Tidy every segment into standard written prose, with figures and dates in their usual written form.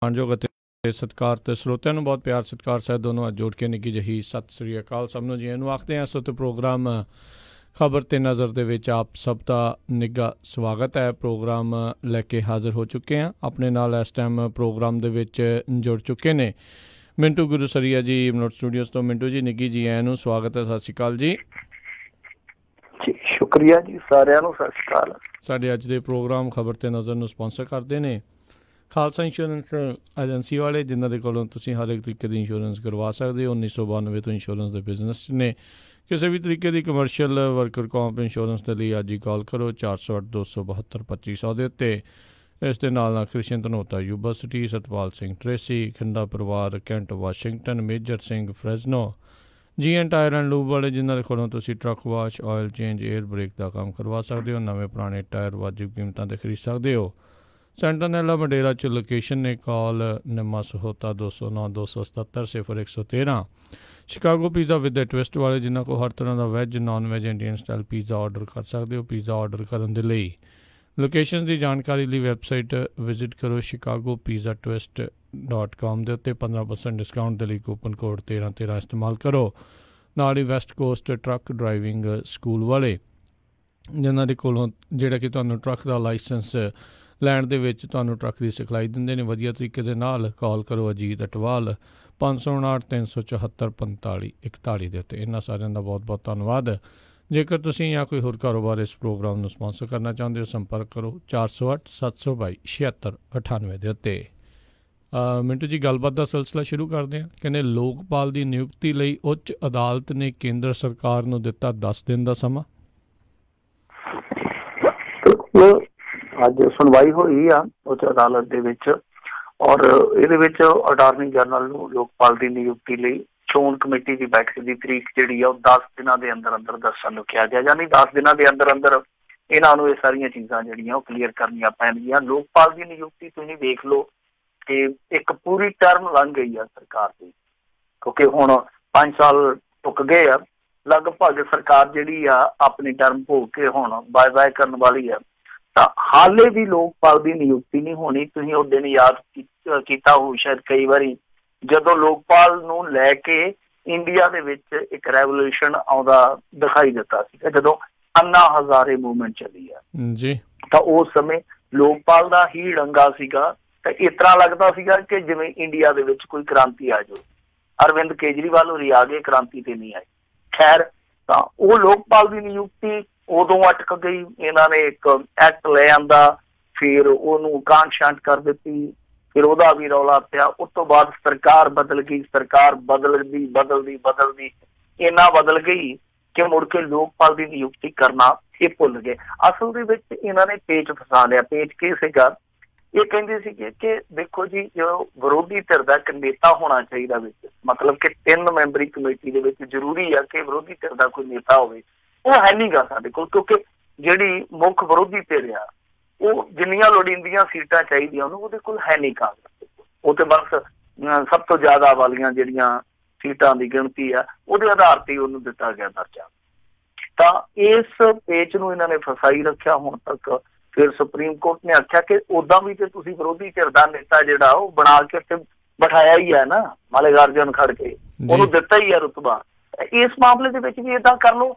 ਮਾਣਯੋਗ ਅਤੇ ਸਤਿਕਾਰ ਸਰੋਤਿਆਂ ਨੂੰ ਬਹੁਤ ਪਿਆਰ ਸਤਿਕਾਰ ਸਾਹਿਬ ਦੋਨੋਂ ਅੱਜ ਜੋੜ ਕੇ ਨਿੱਘੀ ਜਿਹੀ ਸਤਿ ਸ੍ਰੀ ਅਕਾਲ ਸਭ ਨੂੰ ਜੀ ਇਹਨੂੰ ਆਖਦੇ ਹਾਂ। ਸੋ ਪ੍ਰੋਗਰਾਮ ਖਬਰ ਤੇ ਨਜ਼ਰ ਦੇ ਵਿੱਚ ਆਪ ਸਭ ਦਾ ਨਿੱਘਾ ਸਵਾਗਤ ਹੈ। ਪ੍ਰੋਗਰਾਮ ਲੈ ਕੇ ਹਾਜ਼ਰ ਹੋ ਚੁੱਕੇ ਹਾਂ। ਆਪਣੇ ਨਾਲ ਇਸ ਟਾਈਮ ਪ੍ਰੋਗਰਾਮ ਦੇ ਵਿੱਚ ਜੁੜ ਚੁੱਕੇ ਨੇ ਮਿੰਟੂ ਗੁਰੂਸਰੀਆ ਜੀ ਮਨੋਟ ਸਟੂਡੀਓਜ਼ ਤੋਂ। ਮਿੰਟੂ ਜੀ ਨਿੱਘੀ ਜੀ ਆਇਆਂ ਨੂੰ ਸਵਾਗਤ ਹੈ। ਸਤਿ ਸ਼੍ਰੀ ਅਕਾਲ ਜੀ। ਸ਼ੁਕਰੀਆ ਜੀ ਸਾਰਿਆਂ ਨੂੰ ਸਤਿ ਸ਼੍ਰੀ ਅਕਾਲ। ਸਾਡੇ ਅੱਜ ਦੇ ਪ੍ਰੋਗਰਾਮ ਖਬਰ ਤੇ ਨਜ਼ਰ ਨੂੰ ਸਪਾਂਸਰ ਕਰਦੇ ਨੇ ਖਾਲਸਾ ਇੰਸ਼ੋਰੈਂਸ ਏਜੰਸੀ ਵਾਲੇ, ਜਿਨ੍ਹਾਂ ਦੇ ਕੋਲੋਂ ਤੁਸੀਂ ਹਰ ਇੱਕ ਤਰੀਕੇ ਦੀ ਇੰਸ਼ੋਰੈਂਸ ਕਰਵਾ ਸਕਦੇ ਹੋ। 1992 ਤੋਂ ਇੰਸ਼ੋਰੈਂਸ ਦੇ ਬਿਜ਼ਨਸ ਨੇ। ਕਿਸੇ ਵੀ ਤਰੀਕੇ ਦੀ ਕਮਰਸ਼ੀਅਲ ਵਰਕਰ ਕੌਂਪ ਇੰਸ਼ੋਰੈਂਸ ਦੇ ਲਈ ਅੱਜ ਹੀ ਕਾਲ ਕਰੋ 408-272-2500 ਦੇ ਉੱਤੇ। ਇਸ ਦੇ ਨਾਲ Krishan Dhanota, Yuba City, Satpal Singh Tracy, Khinda ਪਰਿਵਾਰ, Kent Washington, Major Singh Fresno, GN tire and lube ਵਾਲੇ, ਜਿਨ੍ਹਾਂ ਦੇ ਕੋਲੋਂ ਤੁਸੀਂ truck wash, oil change, air brake ਦਾ ਕੰਮ ਕਰਵਾ ਸਕਦੇ ਹੋ। ਨਵੇਂ ਪੁਰਾਣੇ ਟਾਇਰ ਵਾਜਿਬ ਕੀਮਤਾਂ 'ਤੇ ਖਰੀਦ ਸਕਦੇ ਹੋ। ਸੈਂਟਰਨੈਲਾ ਮੰਡੇਰਾ 'ਚ ਲੋਕੇਸ਼ਨ ਨੇ। Call Nimma Sahota 209-277-0113। Chicago pizza with twist ਵਾਲੇ, ਜਿਨ੍ਹਾਂ ਕੋਲ ਹਰ ਤਰ੍ਹਾਂ ਦਾ veg, non veg, Indian style pizza order ਕਰ ਸਕਦੇ ਹੋ। ਪੀਜ਼ਾ ਆਰਡਰ ਕਰਨ ਦੇ ਲਈ ਲੋਕੇਸ਼ਨ ਦੀ ਜਾਣਕਾਰੀ ਲਈ ਵੈਬਸਾਈਟ ਵਿਜ਼ਿਟ ਕਰੋ chicagopizzatwist.com ਦੇ ਉੱਤੇ। 15% ਡਿਸਕਾਊਂਟ ਦੇ ਲਈ ਕੂਪਨ ਕੋਡ 1313 ਇਸਤੇਮਾਲ ਕਰੋ। ਨਾਲ ਹੀ west coast truck driving school ਵਾਲੇ, ਜਿਨ੍ਹਾਂ ਦੇ ਕੋਲੋਂ ਜਿਹੜਾ ਕਿ ਤੁਹਾਨੂੰ ਟਰੱਕ ਦਾ ਲਾਇਸੈਂਸ ਲੈਣ ਦੇ ਵਿੱਚ ਤੁਹਾਨੂੰ ਟਰੱਕ ਦੀ ਸਿਖਲਾਈ ਦਿੰਦੇ ਨੇ ਵਧੀਆ ਤਰੀਕੇ ਦੇ ਨਾਲ। ਕਾਲ ਕਰੋ ਅਜੀਤ ਅਟਵਾਲ 559-374-4541 ਦੇ ਉੱਤੇ। ਇਹਨਾਂ ਸਾਰਿਆਂ ਦਾ ਬਹੁਤ ਬਹੁਤ ਧੰਨਵਾਦ। ਜੇਕਰ ਤੁਸੀਂ ਜਾਂ ਕੋਈ ਹੋਰ ਕਾਰੋਬਾਰ ਇਸ ਪ੍ਰੋਗਰਾਮ ਨੂੰ ਸਪਾਂਸਰ ਕਰਨਾ ਚਾਹੁੰਦੇ ਹੋ, ਸੰਪਰਕ ਕਰੋ 408-722-7698 ਦੇ ਉੱਤੇ। ਮਿੰਟੂ ਜੀ, ਗੱਲਬਾਤ ਦਾ ਸਿਲਸਿਲਾ ਸ਼ੁਰੂ ਕਰਦੇ ਹਾਂ। ਕਹਿੰਦੇ ਲੋਕਪਾਲ ਦੀ ਨਿਯੁਕਤੀ ਲਈ ਉੱਚ ਅਦਾਲਤ ਨੇ ਕੇਂਦਰ ਸਰਕਾਰ ਨੂੰ ਦਿੱਤਾ 10 ਦਿਨ ਦਾ ਸਮਾਂ। ਅੱਜ ਸੁਣਵਾਈ ਹੋਈ ਆ ਉੱਚ ਅਦਾਲਤ ਦੇ ਵਿੱਚ, ਔਰ ਇਹਦੇ ਵਿੱਚ ਅਟਾਰਨੀ ਜਨਰਲ ਨੂੰ ਲੋਕਪਾਲ ਦੀ ਨਿਯੁਕਤੀ ਲਈ ਚੋਣ ਕਮੇਟੀ ਦੀ ਬੈਠਕ ਦੀ ਤਰੀਕ ਜਿਹੜੀ ਆ ਉਹ 10 ਦਿਨਾਂ ਦੇ ਅੰਦਰ ਅੰਦਰ ਦੱਸਣ ਨੂੰ ਕਿਹਾ ਗਿਆ। ਯਾਨੀ 10 ਦਿਨਾਂ ਦੇ ਅੰਦਰ ਅੰਦਰ ਇਹਨਾਂ ਨੂੰ ਇਹ ਸਾਰੀਆਂ ਚੀਜ਼ਾਂ ਜਿਹੜੀਆਂ ਉਹ ਕਲੀਅਰ ਕਰਨੀਆਂ ਪੈਣਗੀਆਂ। ਲੋਕਪਾਲ ਦੀ ਨਿਯੁਕਤੀ ਤੁਸੀਂ ਵੇਖ ਲਓ ਕਿ ਇੱਕ ਪੂਰੀ ਟਰਮ ਲੰਘ ਗਈ ਆ ਸਰਕਾਰ ਦੀ, ਕਿਉਂਕਿ ਹੁਣ 5 ਸਾਲ ਟੁੱਕ ਗਏ ਆ ਲਗਭਗ। ਸਰਕਾਰ ਜਿਹੜੀ ਆ ਆਪਣੀ ਟਰਮ ਭੋਗ ਕੇ ਹੁਣ ਬਾਏ ਬਾਏ ਕਰਨ ਵਾਲੀ ਆ, ਤਾਂ ਹਾਲੇ ਵੀ ਲੋਕਪਾਲ ਦੀ ਨਿਯੁਕਤੀ ਨਹੀਂ ਹੋਣੀ। ਤੁਸੀਂ ਉਹ ਦਿਨ ਯਾਦ ਕੀਤਾ ਹੋਊ ਸ਼ਾਇਦ ਕਈ ਵਾਰੀ, ਜਦੋਂ ਲੋਕਪਾਲ ਨੂੰ ਲੈ ਕੇ ਇੰਡੀਆ ਦੇ ਵਿੱਚ ਇੱਕ ਰੈਵੋਲੂਸ਼ਨ ਆਉਂਦਾ ਦਿਖਾਈ ਦਿੱਤਾ ਸੀਗਾ, ਜਦੋਂ ਅੰਨਾ ਹਜ਼ਾਰੇ ਮੂਵਮੈਂਟ ਚੱਲੀ ਆ ਜੀ, ਤਾਂ ਉਸ ਸਮੇਂ ਲੋਕਪਾਲ ਦਾ ਹੀ ਡੰਗਾ ਸੀਗਾ। ਤਾਂ ਇਸ ਤਰ੍ਹਾਂ ਲੱਗਦਾ ਸੀਗਾ ਕਿ ਜਿਵੇਂ ਇੰਡੀਆ ਦੇ ਵਿੱਚ ਕੋਈ ਕ੍ਰਾਂਤੀ ਆ ਜਾਵੇ। ਅਰਵਿੰਦ ਕੇਜਰੀਵਾਲ ਹੋਰੀ ਆ ਗਏ, ਕ੍ਰਾਂਤੀ ਤੇ ਨਹੀਂ ਆਈ। ਖੈਰ, ਤਾਂ ਉਹ ਲੋਕਪਾਲ ਦੀ ਨਿਯੁਕਤੀ ਉਦੋਂ ਅਟਕ ਗਈ। ਇਹਨਾਂ ਨੇ ਇੱਕ ਐਕਟ ਲੈ ਆਂਦਾ, ਫਿਰ ਉਹਨੂੰ ਕਾਂਟ ਛਾਂਟ ਕਰ ਦਿੱਤੀ, ਫਿਰ ਉਹਦਾ ਵੀ ਰੌਲਾ ਪਿਆ। ਉਸ ਤੋਂ ਬਾਅਦ ਸਰਕਾਰ ਬਦਲ ਗਈ। ਸਰਕਾਰ ਬਦਲਦੀ ਇੰਨਾ ਬਦਲ ਗਈ ਕਿ ਮੁੜ ਕੇ ਲੋਕਪਾਲ ਦੀ ਨਿਯੁਕਤੀ ਕਰਨਾ ਇਹ ਭੁੱਲ ਗਏ। ਅਸਲ ਦੇ ਵਿੱਚ ਇਹਨਾਂ ਨੇ ਪੇਚ ਫਸਾ ਲਿਆ। ਪੇਚ ਕੀ ਸੀਗਾ? ਇਹ ਕਹਿੰਦੇ ਸੀਗੇ ਕਿ ਦੇਖੋ ਜੀ, ਜੋ ਵਿਰੋਧੀ ਧਿਰ ਦਾ ਇੱਕ ਨੇਤਾ ਹੋਣਾ ਚਾਹੀਦਾ ਵਿੱਚ, ਮਤਲਬ ਕਿ 3 ਮੈਂਬਰੀ ਕਮੇਟੀ ਦੇ ਵਿੱਚ ਜ਼ਰੂਰੀ ਆ ਕਿ ਵਿਰੋਧੀ ਧਿਰ ਦਾ ਕੋਈ ਨੇਤਾ ਹੋਵੇ। ਉਹ ਹੈ ਨਹੀਂ ਗਾ ਸਾਡੇ ਕੋਲ, ਕਿਉਂਕਿ ਜਿਹੜੀ ਮੁੱਖ ਵਿਰੋਧੀ ਧਿਰ ਆ ਉਹ ਜਿੰਨੀਆਂ ਲੋੜੀਂਦੀਆਂ ਸੀਟਾਂ ਚਾਹੀਦੀਆਂ ਉਹਨੂੰ ਉਹਦੇ ਕੋਲ ਹੈ ਨਹੀਂ ਕਾਂਗਰਸ। ਉਹ ਤੇ ਬਸ ਸਭ ਤੋਂ ਜ਼ਿਆਦਾ ਵਾਲੀਆਂ ਜਿਹੜੀਆਂ ਸੀਟਾਂ ਦੀ ਗਿਣਤੀ ਆ ਉਹਦੇ ਆਧਾਰ ਤੇ ਉਹਨੂੰ ਦਿੱਤਾ ਗਿਆ ਦਰਜਾ। ਤਾਂ ਇਸ ਪੇਚ ਨੂੰ ਇਹਨਾਂ ਨੇ ਫਸਾਈ ਰੱਖਿਆ ਹੁਣ ਤੱਕ। ਫਿਰ ਸੁਪਰੀਮ ਕੋਰਟ ਨੇ ਆਖਿਆ ਕਿ ਓਦਾਂ ਵੀ ਤੇ ਤੁਸੀਂ ਵਿਰੋਧੀ ਧਿਰ ਦਾ ਨੇਤਾ ਜਿਹੜਾ ਉਹ ਬਣਾ ਕੇ ਤੇ ਬਿਠਾਇਆ ਹੀ ਹੈ ਨਾ, ਮਲਿਕਾਰਜੁਨ ਖੜਗੇ, ਉਹਨੂੰ ਦਿੱਤਾ ਹੀ ਹੈ ਰੁਤਬਾ। ਇਸ ਮਾਮਲੇ ਦੇ ਵਿੱਚ ਵੀ ਏਦਾਂ ਕਰ ਲਓ।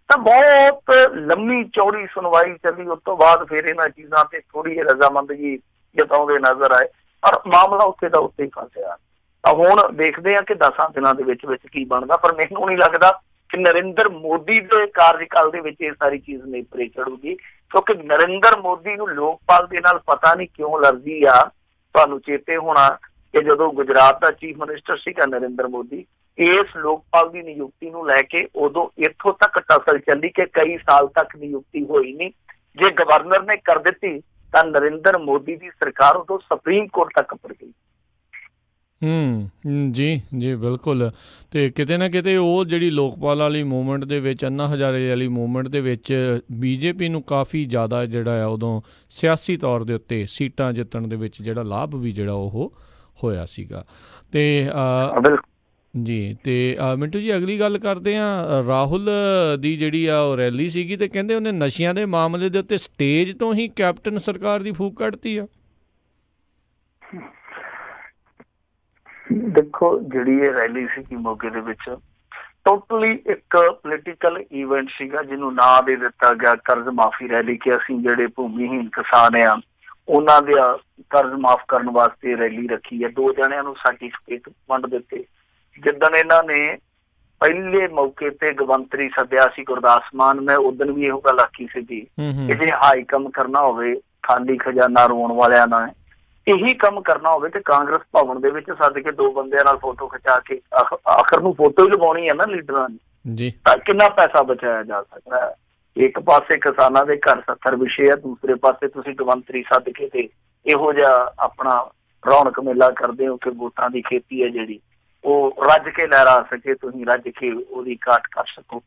ਤਾਂ ਬਹੁਤ ਲੰਮੀ ਚੌੜੀ ਸੁਣਵਾਈ ਚੱਲੀ। ਉਸ ਤੋਂ ਬਾਅਦ ਫਿਰ ਇਹਨਾਂ ਚੀਜ਼ਾਂ ਤੇ ਥੋੜ੍ਹੀ ਜਿਹੀ ਰਜ਼ਾਮੰਦਗੀ ਜਤਾਉਂਦੇ ਨਜ਼ਰ ਆਏ, ਪਰ ਮਾਮਲਾ ਉੱਥੇ ਦਾ ਉੱਥੇ ਹੀ ਫਸਿਆ। ਤਾਂ ਹੁਣ ਦੇਖਦੇ ਹਾਂ ਕਿ 10 ਦਿਨਾਂ ਦੇ ਵਿੱਚ ਕੀ ਬਣਦਾ। ਪਰ ਮੈਨੂੰ ਨਹੀਂ ਲੱਗਦਾ ਕਿ ਨਰਿੰਦਰ ਮੋਦੀ ਦੇ ਕਾਰਜਕਾਲ ਦੇ ਵਿੱਚ ਇਹ ਸਾਰੀ ਚੀਜ਼ ਨੇਪਰੇ ਚੜੂਗੀ, ਕਿਉਂਕਿ ਨਰਿੰਦਰ ਮੋਦੀ ਨੂੰ ਲੋਕਪਾਲ ਦੇ ਨਾਲ ਪਤਾ ਨਹੀਂ ਕਿਉਂ ਐਲਰਜੀ ਆ। ਤੁਹਾਨੂੰ ਚੇਤੇ ਹੋਣਾ ਕਿ ਜਦੋਂ ਗੁਜਰਾਤ ਦਾ ਚੀਫ ਮਿਨਿਸਟਰ ਸੀਗਾ ਨਰਿੰਦਰ ਮੋਦੀ, ਇਸ ਲੋਕਪਾਲ ਦੀ ਨਿਯੁਕਤੀ ਨੂੰ ਲੈ ਕੇ ਉਦੋਂ ਇੱਥੋਂ ਤੱਕ ਟਸਲ ਚੱਲੀ ਕਿ ਕਈ ਸਾਲ ਤੱਕ ਨਿਯੁਕਤੀ ਹੋਈ ਨਹੀਂ। ਜੇ ਗਵਰਨਰ ਨੇ ਕਰ ਦਿੱਤੀ ਤਾਂ ਨਰਿੰਦਰ ਮੋਦੀ ਦੀ ਸਰਕਾਰ ਉਦੋਂ ਸੁਪਰੀਮ ਕੋਰਟ ਤੱਕ ਪੜ ਗਈ। ਜੀ ਬਿਲਕੁਲ। ਅਤੇ ਕਿਤੇ ਨਾ ਕਿਤੇ ਉਹ ਜਿਹੜੀ ਲੋਕਪਾਲ ਵਾਲੀ ਮੂਵਮੈਂਟ ਦੇ ਵਿੱਚ, ਅੰਨਾ ਹਜ਼ਾਰੇ ਵਾਲੀ ਮੂਵਮੈਂਟ ਦੇ ਵਿੱਚ BJP ਨੂੰ ਕਾਫੀ ਜ਼ਿਆਦਾ ਜਿਹੜਾ ਆ ਉਦੋਂ ਸਿਆਸੀ ਤੌਰ ਦੇ ਉੱਤੇ ਸੀਟਾਂ ਜਿੱਤਣ ਦੇ ਵਿੱਚ ਜਿਹੜਾ ਲਾਭ ਵੀ ਜਿਹੜਾ ਉਹ ਹੋਇਆ ਸੀਗਾ। ਅਤੇ ਜੀ, ਅਤੇ ਮਿੰਟੂ ਜੀ ਅਗਲੀ ਗੱਲ ਕਰਦੇ ਹਾਂ। ਰਾਹੁਲ ਦੀ ਜਿਹੜੀ ਆ ਉਹ ਰੈਲੀ ਸੀਗੀ ਅਤੇ ਕਹਿੰਦੇ ਉਹਨੇ ਨਸ਼ਿਆਂ ਦੇ ਮਾਮਲੇ ਦੇ ਉੱਤੇ ਸਟੇਜ ਤੋਂ ਹੀ ਕੈਪਟਨ ਸਰਕਾਰ ਦੀ ਫੂਕ ਕੱਢਤੀ ਆ। ਦੇਖੋ ਜਿਹੜੀ ਇਹ ਰੈਲੀ ਸੀ ਮੋਗੇ ਦੇ ਵਿੱਚ ਟੋਟਲੀ ਇੱਕ ਪੋਲੀਟੀਕਲ ਇਵੈਂਟ ਸੀਗਾ, ਜਿਹਨੂੰ ਨਾਂ ਦੇ ਦਿੱਤਾ ਗਿਆ ਕਰਜ਼ ਮਾਫੀ ਰੈਲੀ, ਕਿ ਅਸੀਂ ਜਿਹੜੇ ਭੂਮੀਹੀਨ ਕਿਸਾਨ ਆ ਉਹਨਾਂ ਦੇ ਕਰਜ਼ ਮਾਫ ਕਰਨ ਵਾਸਤੇ ਰੈਲੀ ਰੱਖੀ ਹੈ। 2 ਜਣਿਆਂ ਨੂੰ ਸਰਟੀਫਿਕੇਟ ਵੰਡ ਦਿੱਤੇ। ਜਿੱਦਣ ਇਹਨਾਂ ਨੇ ਪਹਿਲੇ ਮੌਕੇ ਤੇ ਗਵੰਤਰੀ ਸੱਦਿਆ ਸੀ ਗੁਰਦਾਸ ਮਾਨ, ਮੈਂ ਉਦਣ ਵੀ ਇਹੋ ਗੱਲ ਆਖੀ ਸੀ ਕਿ ਜੇ ਹਾਈ ਕੰਮ ਕਰਨਾ ਹੋਵੇ, ਖਾਲੀ ਖਜ਼ਾਨਾ ਰੋਣ ਵਾਲਿਆਂ ਨਾਲ ਇਹੀ ਕੰਮ ਕਰਨਾ ਹੋਵੇ ਤੇ ਕਾਂਗਰਸ ਭਵਨ ਦੇ ਵਿੱਚ ਸੱਦ ਕੇ 2 ਬੰਦਿਆਂ ਨਾਲ ਫੋਟੋ ਖਿਚਾ ਕੇ ਆਖਰ ਨੂੰ ਫੋਟੋ ਹੀ ਲਗਾਉਣੀ ਹੈ ਨਾ ਲੀਡਰਾਂ ਨੇ ਜੀ, ਤਾਂ ਕਿੰਨਾ ਪੈਸਾ ਬਚਾਇਆ ਜਾ ਸਕਦਾ ਹੈ। ਇੱਕ ਪਾਸੇ ਕਿਸਾਨਾਂ ਦੇ ਘਰ 70 ਵਿਸ਼ੇ ਆ, ਦੂਸਰੇ ਪਾਸੇ ਤੁਸੀਂ ਗਵੰਤਰੀ ਸੱਦ ਕੇ ਤੇ ਇਹੋ ਜਿਹਾ ਆਪਣਾ ਰੌਣਕ ਮੇਲਾ ਕਰਦੇ ਹੋ ਕਿ ਵੋਟਾਂ ਦੀ ਖੇਤੀ ਹੈ ਜਿਹੜੀ ਉਹ ਰੱਜ ਕੇ ਲਹਿਰਾ ਸਕੇ, ਤੁਸੀਂ ਰੱਜ ਕੇ ਉਹਦੀ ਕਾਟ ਕਰ ਸਕੋ।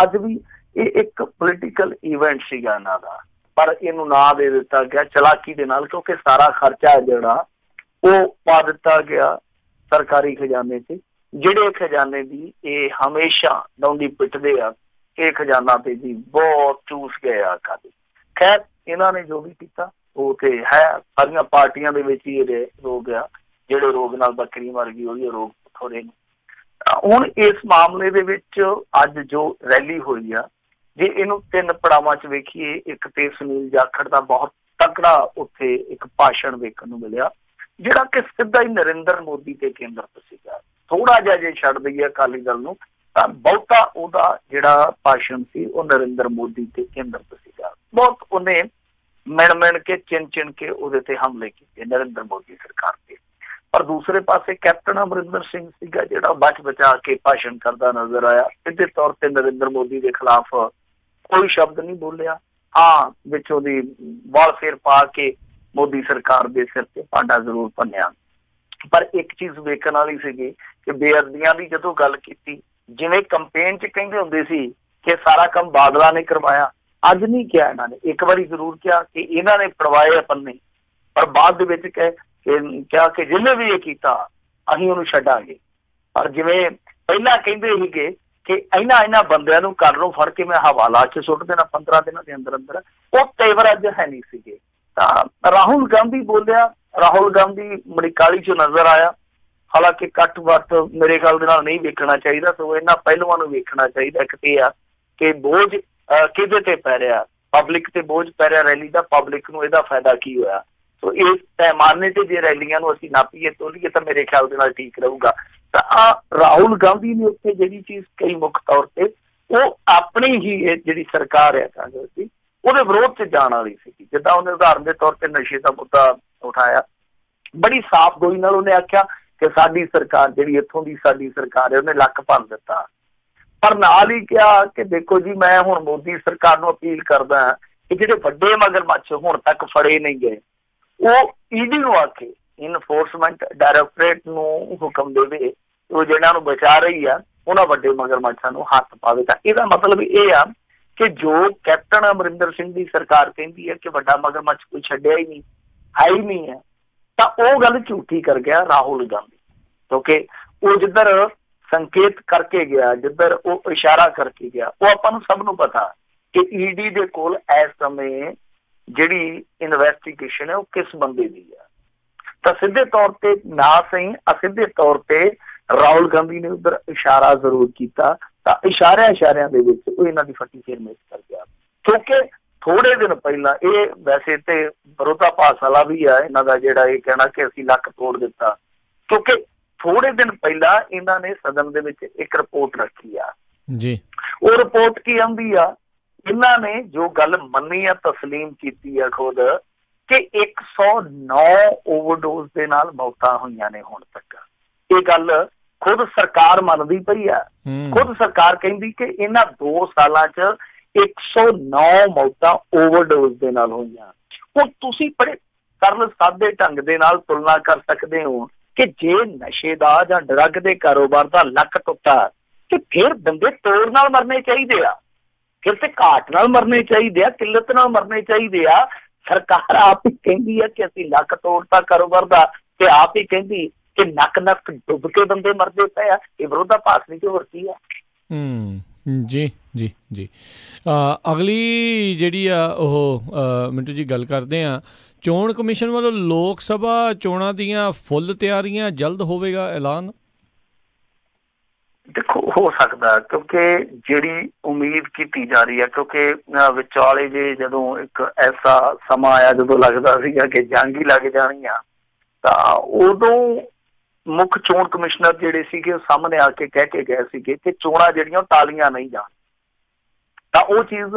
ਅੱਜ ਵੀ ਇਹ ਇੱਕ ਪੋਲੀਟੀਕਲ ਇਵੈਂਟ ਸੀਗਾ ਇਹਨਾਂ ਦਾ, ਪਰ ਇਹਨੂੰ ਨਾਂ ਦੇ ਦਿੱਤਾ ਗਿਆ ਚਲਾਕੀ ਦੇ ਨਾਲ, ਕਿਉਂਕਿ ਸਾਰਾ ਖਰਚਾ ਜਿਹੜਾ ਉਹ ਪਾ ਦਿੱਤਾ ਗਿਆ ਸਰਕਾਰੀ ਖਜ਼ਾਨੇ 'ਚ, ਜਿਹੜੇ ਖਜ਼ਾਨੇ ਦੀ ਇਹ ਹਮੇਸ਼ਾ ਡਾਉਂਦੀ ਪਿੱਟਦੇ ਆ। ਇਹ ਖਜ਼ਾਨਾ ਤੇ ਜੀ ਬਹੁਤ ਚੂਸ ਗਏ ਆ ਕਦੇ। ਖੈਰ ਇਹਨਾਂ ਨੇ ਜੋ ਵੀ ਕੀਤਾ ਉਹ ਤੇ ਹੈ, ਸਾਰੀਆਂ ਪਾਰਟੀਆਂ ਦੇ ਵਿੱਚ ਹੀ ਇਹ ਰੋਗ ਆ, ਜਿਹੜੇ ਰੋਗ ਨਾਲ ਬੱਕਰੀ ਮਰ ਗਈ ਉਹੀ ਰੋਗ ਥੋੜੇ ਨੇ। ਹੁਣ ਇਸ ਮਾਮਲੇ ਦੇ ਵਿੱਚ ਅੱਜ ਜੋ ਰੈਲੀ ਹੋਈ ਆ, ਜੇ ਇਹਨੂੰ 3 ਪੜਾਵਾਂ 'ਚ ਵੇਖੀਏ, ਇੱਕ ਤੇ ਸੁਨੀਲ ਜਾਖੜ ਦਾ ਬਹੁਤ ਤਕੜਾ ਉੱਥੇ ਇੱਕ ਭਾਸ਼ਣ ਵੇਖਣ ਨੂੰ ਮਿਲਿਆ, ਜਿਹੜਾ ਕਿ ਸਿੱਧਾ ਹੀ ਨਰਿੰਦਰ ਮੋਦੀ ਤੇ ਕੇਂਦਰਿਤ ਸੀਗਾ। ਥੋੜਾ ਜਿਹਾ ਜੇ ਛੱਡ ਦਈਏ ਅਕਾਲੀ ਦਲ ਨੂੰ ਤਾਂ ਬਹੁਤਾ ਉਹਦਾ ਜਿਹੜਾ ਭਾਸ਼ਣ ਸੀ ਉਹ ਨਰਿੰਦਰ ਮੋਦੀ ਤੇ ਕੇਂਦਰਿਤ ਸੀਗਾ। ਬਹੁਤ ਉਹਨੇ ਮਿਣ ਕੇ ਚਿਣ ਕੇ ਉਹਦੇ ਤੇ ਹਮਲੇ ਕੀਤੇ ਨਰਿੰਦਰ ਮੋਦੀ ਸਰਕਾਰ ਤੇ। ਪਰ ਦੂਸਰੇ ਪਾਸੇ ਕੈਪਟਨ ਅਮਰਿੰਦਰ ਸਿੰਘ ਸੀਗਾ, ਜਿਹੜਾ ਬਚ ਬਚਾ ਕੇ ਭਾਸ਼ਣ ਕਰਦਾ ਨਜ਼ਰ ਆਇਆ। ਸਿੱਧੇ ਤੌਰ ਤੇ ਨਰਿੰਦਰ ਮੋਦੀ ਦੇ ਖਿਲਾਫ ਕੋਈ ਸ਼ਬਦ ਨਹੀਂ ਬੋਲਿਆ। ਹਾਂ, ਵਿੱਚ ਉਹਦੀ ਵਾਲ ਫੇਰ ਪਾ ਕੇ ਮੋਦੀ ਸਰਕਾਰ ਦੇ ਸਿਰ ਤੇ ਭਾਂਡਾ ਜ਼ਰੂਰ ਭੰਨਿਆ। ਪਰ ਇੱਕ ਚੀਜ਼ ਵੇਖਣ ਵਾਲੀ ਸੀਗੀ ਕਿ ਬੇਅਦਬੀਆਂ ਦੀ ਜਦੋਂ ਗੱਲ ਕੀਤੀ, ਜਿਵੇਂ ਕੰਪੇਨ 'ਚ ਕਹਿੰਦੇ ਹੁੰਦੇ ਸੀ ਕਿ ਸਾਰਾ ਕੰਮ ਬਾਦਲਾਂ ਨੇ ਕਰਵਾਇਆ, ਅੱਜ ਨਹੀਂ ਕਿਹਾ ਇਹਨਾਂ ਨੇ। ਇੱਕ ਵਾਰੀ ਜ਼ਰੂਰ ਕਿਹਾ ਕਿ ਇਹਨਾਂ ਨੇ ਪੜਵਾਏ ਪੰਨੇ, ਪਰ ਬਾਅਦ ਦੇ ਵਿੱਚ ਕਿਹਾ ਕਿ ਜਿਹਨੇ ਵੀ ਇਹ ਕੀਤਾ ਅਸੀਂ ਉਹਨੂੰ ਛੱਡਾਂਗੇ। ਪਰ ਜਿਵੇਂ ਪਹਿਲਾਂ ਕਹਿੰਦੇ ਸੀਗੇ ਕਿ ਇਹਨਾਂ ਬੰਦਿਆਂ ਨੂੰ ਘਰ ਨੂੰ ਫੜ ਕੇ ਮੈਂ ਹਵਾਲਾ 'ਚ ਸੁੱਟ ਦੇਣਾ 15 ਦਿਨਾਂ ਦੇ ਅੰਦਰ ਅੰਦਰ, ਉਹ ਤੇਵਰ ਅੱਜ ਹੈ ਨਹੀਂ ਸੀਗੇ। ਤਾਂ ਰਾਹੁਲ ਗਾਂਧੀ ਬੋਲਿਆ, ਰਾਹੁਲ ਗਾਂਧੀ ਬੜੀ ਕਾਹਲੀ 'ਚ ਨਜ਼ਰ ਆਇਆ। ਹਾਲਾਂਕਿ ਘੱਟ ਵੱਟ ਮੇਰੇ ਖਿਆਲ ਦੇ ਨਾਲ ਨਹੀਂ ਵੇਖਣਾ ਚਾਹੀਦਾ, ਸਗੋਂ ਇਹਨਾਂ ਪਹਿਲੂਆਂ ਨੂੰ ਵੇਖਣਾ ਚਾਹੀਦਾ। ਇੱਕ ਤੇ ਆ ਕਿ ਬੋਝ ਕਿਹਦੇ ਤੇ ਪੈ ਰਿਹਾ, ਪਬਲਿਕ ਤੇ ਬੋਝ ਪੈ ਰਿਹਾ ਰੈਲੀ ਦਾ, ਪਬਲਿਕ ਨੂੰ ਇਹਦਾ ਫਾਇਦਾ ਕੀ ਹੋਇਆ। ਸੋ ਇਸ ਪੈਮਾਨੇ ਤੇ ਜੇ ਰੈਲੀਆਂ ਨੂੰ ਅਸੀਂ ਨਾਪੀਏ ਤੋਲੀਏ ਤਾਂ ਮੇਰੇ ਖਿਆਲ ਦੇ ਨਾਲ ਠੀਕ ਰਹੂਗਾ। ਤਾਂ ਰਾਹੁਲ ਗਾਂਧੀ ਨੇ ਉੱਥੇ ਜਿਹੜੀ ਚੀਜ਼ ਕਈ ਮੁੱਖ ਤੌਰ ਤੇ ਉਹ ਆਪਣੀ ਹੀ ਇਹ ਜਿਹੜੀ ਸਰਕਾਰ ਹੈ ਕਾਂਗਰਸ ਦੀ, ਉਹਦੇ ਵਿਰੋਧ 'ਚ ਜਾਣ ਵਾਲੀ ਸੀ। ਜਿੱਦਾਂ ਉਹਨੇ ਉਦਾਹਰਨ ਦੇ ਤੌਰ ਤੇ ਨਸ਼ੇ ਦਾ ਮੁੱਦਾ ਉਠਾਇਆ, ਬੜੀ ਸਾਫ਼ ਗੋਈ ਨਾਲ ਉਹਨੇ ਆਖਿਆ ਕਿ ਸਾਡੀ ਸਰਕਾਰ ਜਿਹੜੀ ਇੱਥੋਂ ਦੀ ਸਾਡੀ ਸਰਕਾਰ ਹੈ, ਉਹਨੇ ਲੱਕ ਭੰਨ ਦਿੱਤਾ। ਪਰ ਨਾਲ ਹੀ ਕਿਹਾ ਕਿ ਦੇਖੋ ਜੀ, ਮੈਂ ਹੁਣ ਮੋਦੀ ਸਰਕਾਰ ਨੂੰ ਅਪੀਲ ਕਰਦਾ ਕਿ ਜਿਹੜੇ ਵੱਡੇ ਮਗਰਮੱਛ ਹੁਣ ਤੱਕ ਫੜੇ ਨਹੀਂ ਗਏ, ਉਹ ਈਡੀ ਨੂੰ ਆਖੇ, ਇਨਫੋਰਸਮੈਂਟ ਡਾਇਰੈਕਟੋਰੇਟ ਨੂੰ ਹੁਕਮ ਦੇਵੇ, ਉਹ ਜਿਹਨਾਂ ਨੂੰ ਬਚਾ ਰਹੀ ਆ ਉਹਨਾਂ ਵੱਡੇ ਮਗਰਮੱਛਾਂ ਨੂੰ ਹੱਥ ਪਾਵੇ। ਤਾਂ ਇਹਦਾ ਮਤਲਬ ਇਹ ਆ ਕਿ ਜੋ ਕੈਪਟਨ ਅਮਰਿੰਦਰ ਸਿੰਘ ਦੀ ਸਰਕਾਰ ਕਹਿੰਦੀ ਹੈ ਕਿ ਵੱਡਾ ਮਗਰਮੱਛ ਕੋਈ ਛੱਡਿਆ ਹੀ ਨਹੀਂ, ਹੈ ਹੀ ਨਹੀਂ ਹੈ, ਤਾਂ ਉਹ ਗੱਲ ਝੂਠੀ ਕਰ ਗਿਆ ਰਾਹੁਲ ਗਾਂਧੀ। ਕਿਉਂਕਿ ਉਹ ਜਿੱਧਰ ਸੰਕੇਤ ਕਰਕੇ ਗਿਆ, ਜਿੱਧਰ ਉਹ ਇਸ਼ਾਰਾ ਕਰਕੇ ਗਿਆ, ਉਹ ਆਪਾਂ ਨੂੰ ਸਭ ਨੂੰ ਪਤਾ ਕਿ ਈਡੀ ਦੇ ਕੋਲ ਇਸ ਸਮੇਂ ਜਿਹੜੀ ਇਨਵੈਸਟੀਗੇਸ਼ਨ ਹੈ ਉਹ ਕਿਸ ਬੰਦੇ ਦੀ ਆ। ਤਾਂ ਸਿੱਧੇ ਤੌਰ ਤੇ ਨਾ ਸਹੀ ਅਸਿੱਧੇ ਤੌਰ ਤੇ ਰਾਹੁਲ ਗਾਂਧੀ ਨੇ ਉੱਧਰ ਇਸ਼ਾਰਾ ਜ਼ਰੂਰ ਕੀਤਾ, ਤਾਂ ਇਸ਼ਾਰਿਆਂ ਦੇ ਵਿੱਚ ਉਹ ਇਹਨਾਂ ਦੀ ਫੱਟੀ ਫੇਰ ਮਿਸ ਕਰ ਗਿਆ। ਕਿਉਂਕਿ ਥੋੜੇ ਦਿਨ ਪਹਿਲਾਂ ਇਹ ਵੈਸੇ ਤੇ ਵਿਰੋਧਾਭਾਸ ਵਾਲਾ ਵੀ ਆ ਇਹਨਾਂ ਦਾ ਜਿਹੜਾ ਇਹ ਕਹਿਣਾ ਕਿ ਅਸੀਂ ਲੱਕ ਤੋੜ ਦਿੱਤਾ, ਕਿਉਂਕਿ ਥੋੜੇ ਦਿਨ ਪਹਿਲਾਂ ਇਹਨਾਂ ਨੇ ਸਦਨ ਦੇ ਵਿੱਚ ਇੱਕ ਰਿਪੋਰਟ ਰੱਖੀ ਆ ਜੀ। ਉਹ ਰਿਪੋਰਟ ਕੀ ਆਉਂਦੀ ਆ, ਇਹਨਾਂ ਨੇ ਜੋ ਗੱਲ ਮੰਨੀ ਆ, ਤਸਲੀਮ ਕੀਤੀ ਆ ਖੁਦ ਕਿ 109 ਓਵਰਡੋਜ਼ ਦੇ ਨਾਲ ਮੌਤਾਂ ਹੋਈਆਂ ਨੇ ਹੁਣ ਤੱਕ। ਇਹ ਗੱਲ ਖੁਦ ਸਰਕਾਰ ਮੰਨਦੀ ਪਈ ਆ। ਖੁਦ ਸਰਕਾਰ ਕਹਿੰਦੀ ਕਿ ਇਹਨਾਂ 2 ਸਾਲਾਂ 'ਚ 109 ਮੌਤਾਂ ਓਵਰਡੋਜ਼ ਦੇ ਨਾਲ ਹੋਈਆਂ। ਹੁਣ ਤੁਸੀਂ ਬੜੇ ਸਰਲ ਸਾਦੇ ਢੰਗ ਦੇ ਨਾਲ ਤੁਲਨਾ ਕਰ ਸਕਦੇ ਹੋ ਕਿ ਜੇ ਨਸ਼ੇ ਦਾ ਜਾਂ ਡਰੱਗ ਦੇ ਕਾਰੋਬਾਰ ਦਾ ਲੱਕ ਟੁੱਟਾ ਤੇ ਫਿਰ ਬੰਦੇ ਤੋੜ ਨਾਲ ਮਰਨੇ ਚਾਹੀਦੇ ਆ, ਫਿਰ ਤੇ ਘਾਟ ਨਾਲ ਮਰਨੇ ਚਾਹੀਦੇ ਆ, ਕਿੱਲਤ ਨਾਲ ਮਰਨੇ ਚਾਹੀਦੇ ਆ। ਸਰਕਾਰ ਆਪ ਹੀ ਕਹਿੰਦੀ ਹੈ ਕਿ ਅਸੀਂ ਲੱਕ ਤੋੜਤਾ ਕਾਰੋਬਾਰ ਦਾ, ਤੇ ਆਪ ਹੀ ਕਹਿੰਦੀ ਕਿ ਨੱਕ ਡੁੱਬ ਕੇ ਬੰਦੇ ਮਰਦੇ ਪਏ ਆ। ਇਹ ਵਿਰੋਧਾਭਾਸ ਨਹੀਂ ਤੇ ਹੋਰ ਕੀ ਆ। ਜੀ ਜੀ ਜੀ ਅਗਲੀ ਜਿਹੜੀ ਆ ਉਹ ਮਿੰਟੂ ਜੀ ਗੱਲ ਕਰਦੇ ਆ ਚੋਣ ਕਮਿਸ਼ਨ ਵੱਲੋਂ ਲੋਕ ਸਭਾ ਚੋਣਾਂ ਦੀਆਂ ਫੁੱਲ ਤਿਆਰੀਆਂ ਜਲਦ ਹੋਵੇਗਾ ਐਲਾਨ? ਦੇਖੋ, ਹੋ ਸਕਦਾ, ਕਿਉਂਕਿ ਜਿਹੜੀ ਉਮੀਦ ਕੀਤੀ ਜਾ ਰਹੀ ਹੈ, ਕਿਉਂਕਿ ਵਿਚਾਲੇ ਜੇ ਜਦੋਂ ਇੱਕ ਐਸਾ ਸਮਾਂ ਆਇਆ ਜਦੋਂ ਲੱਗਦਾ ਸੀਗਾ ਕਿ ਜੰਗ ਹੀ ਲੱਗ ਜਾਣੀ ਆ, ਤਾਂ ਉਦੋਂ ਮੁੱਖ ਚੋਣ ਕਮਿਸ਼ਨਰ ਜਿਹੜੇ ਸੀਗੇ ਉਹ ਸਾਹਮਣੇ ਆ ਕੇ ਕਹਿ ਕੇ ਗਏ ਸੀਗੇ ਕਿ ਚੋਣਾਂ ਜਿਹੜੀਆਂ ਉਹ ਟਾਲੀਆਂ ਨਹੀਂ ਜਾਣ। ਤਾਂ ਉਹ ਚੀਜ਼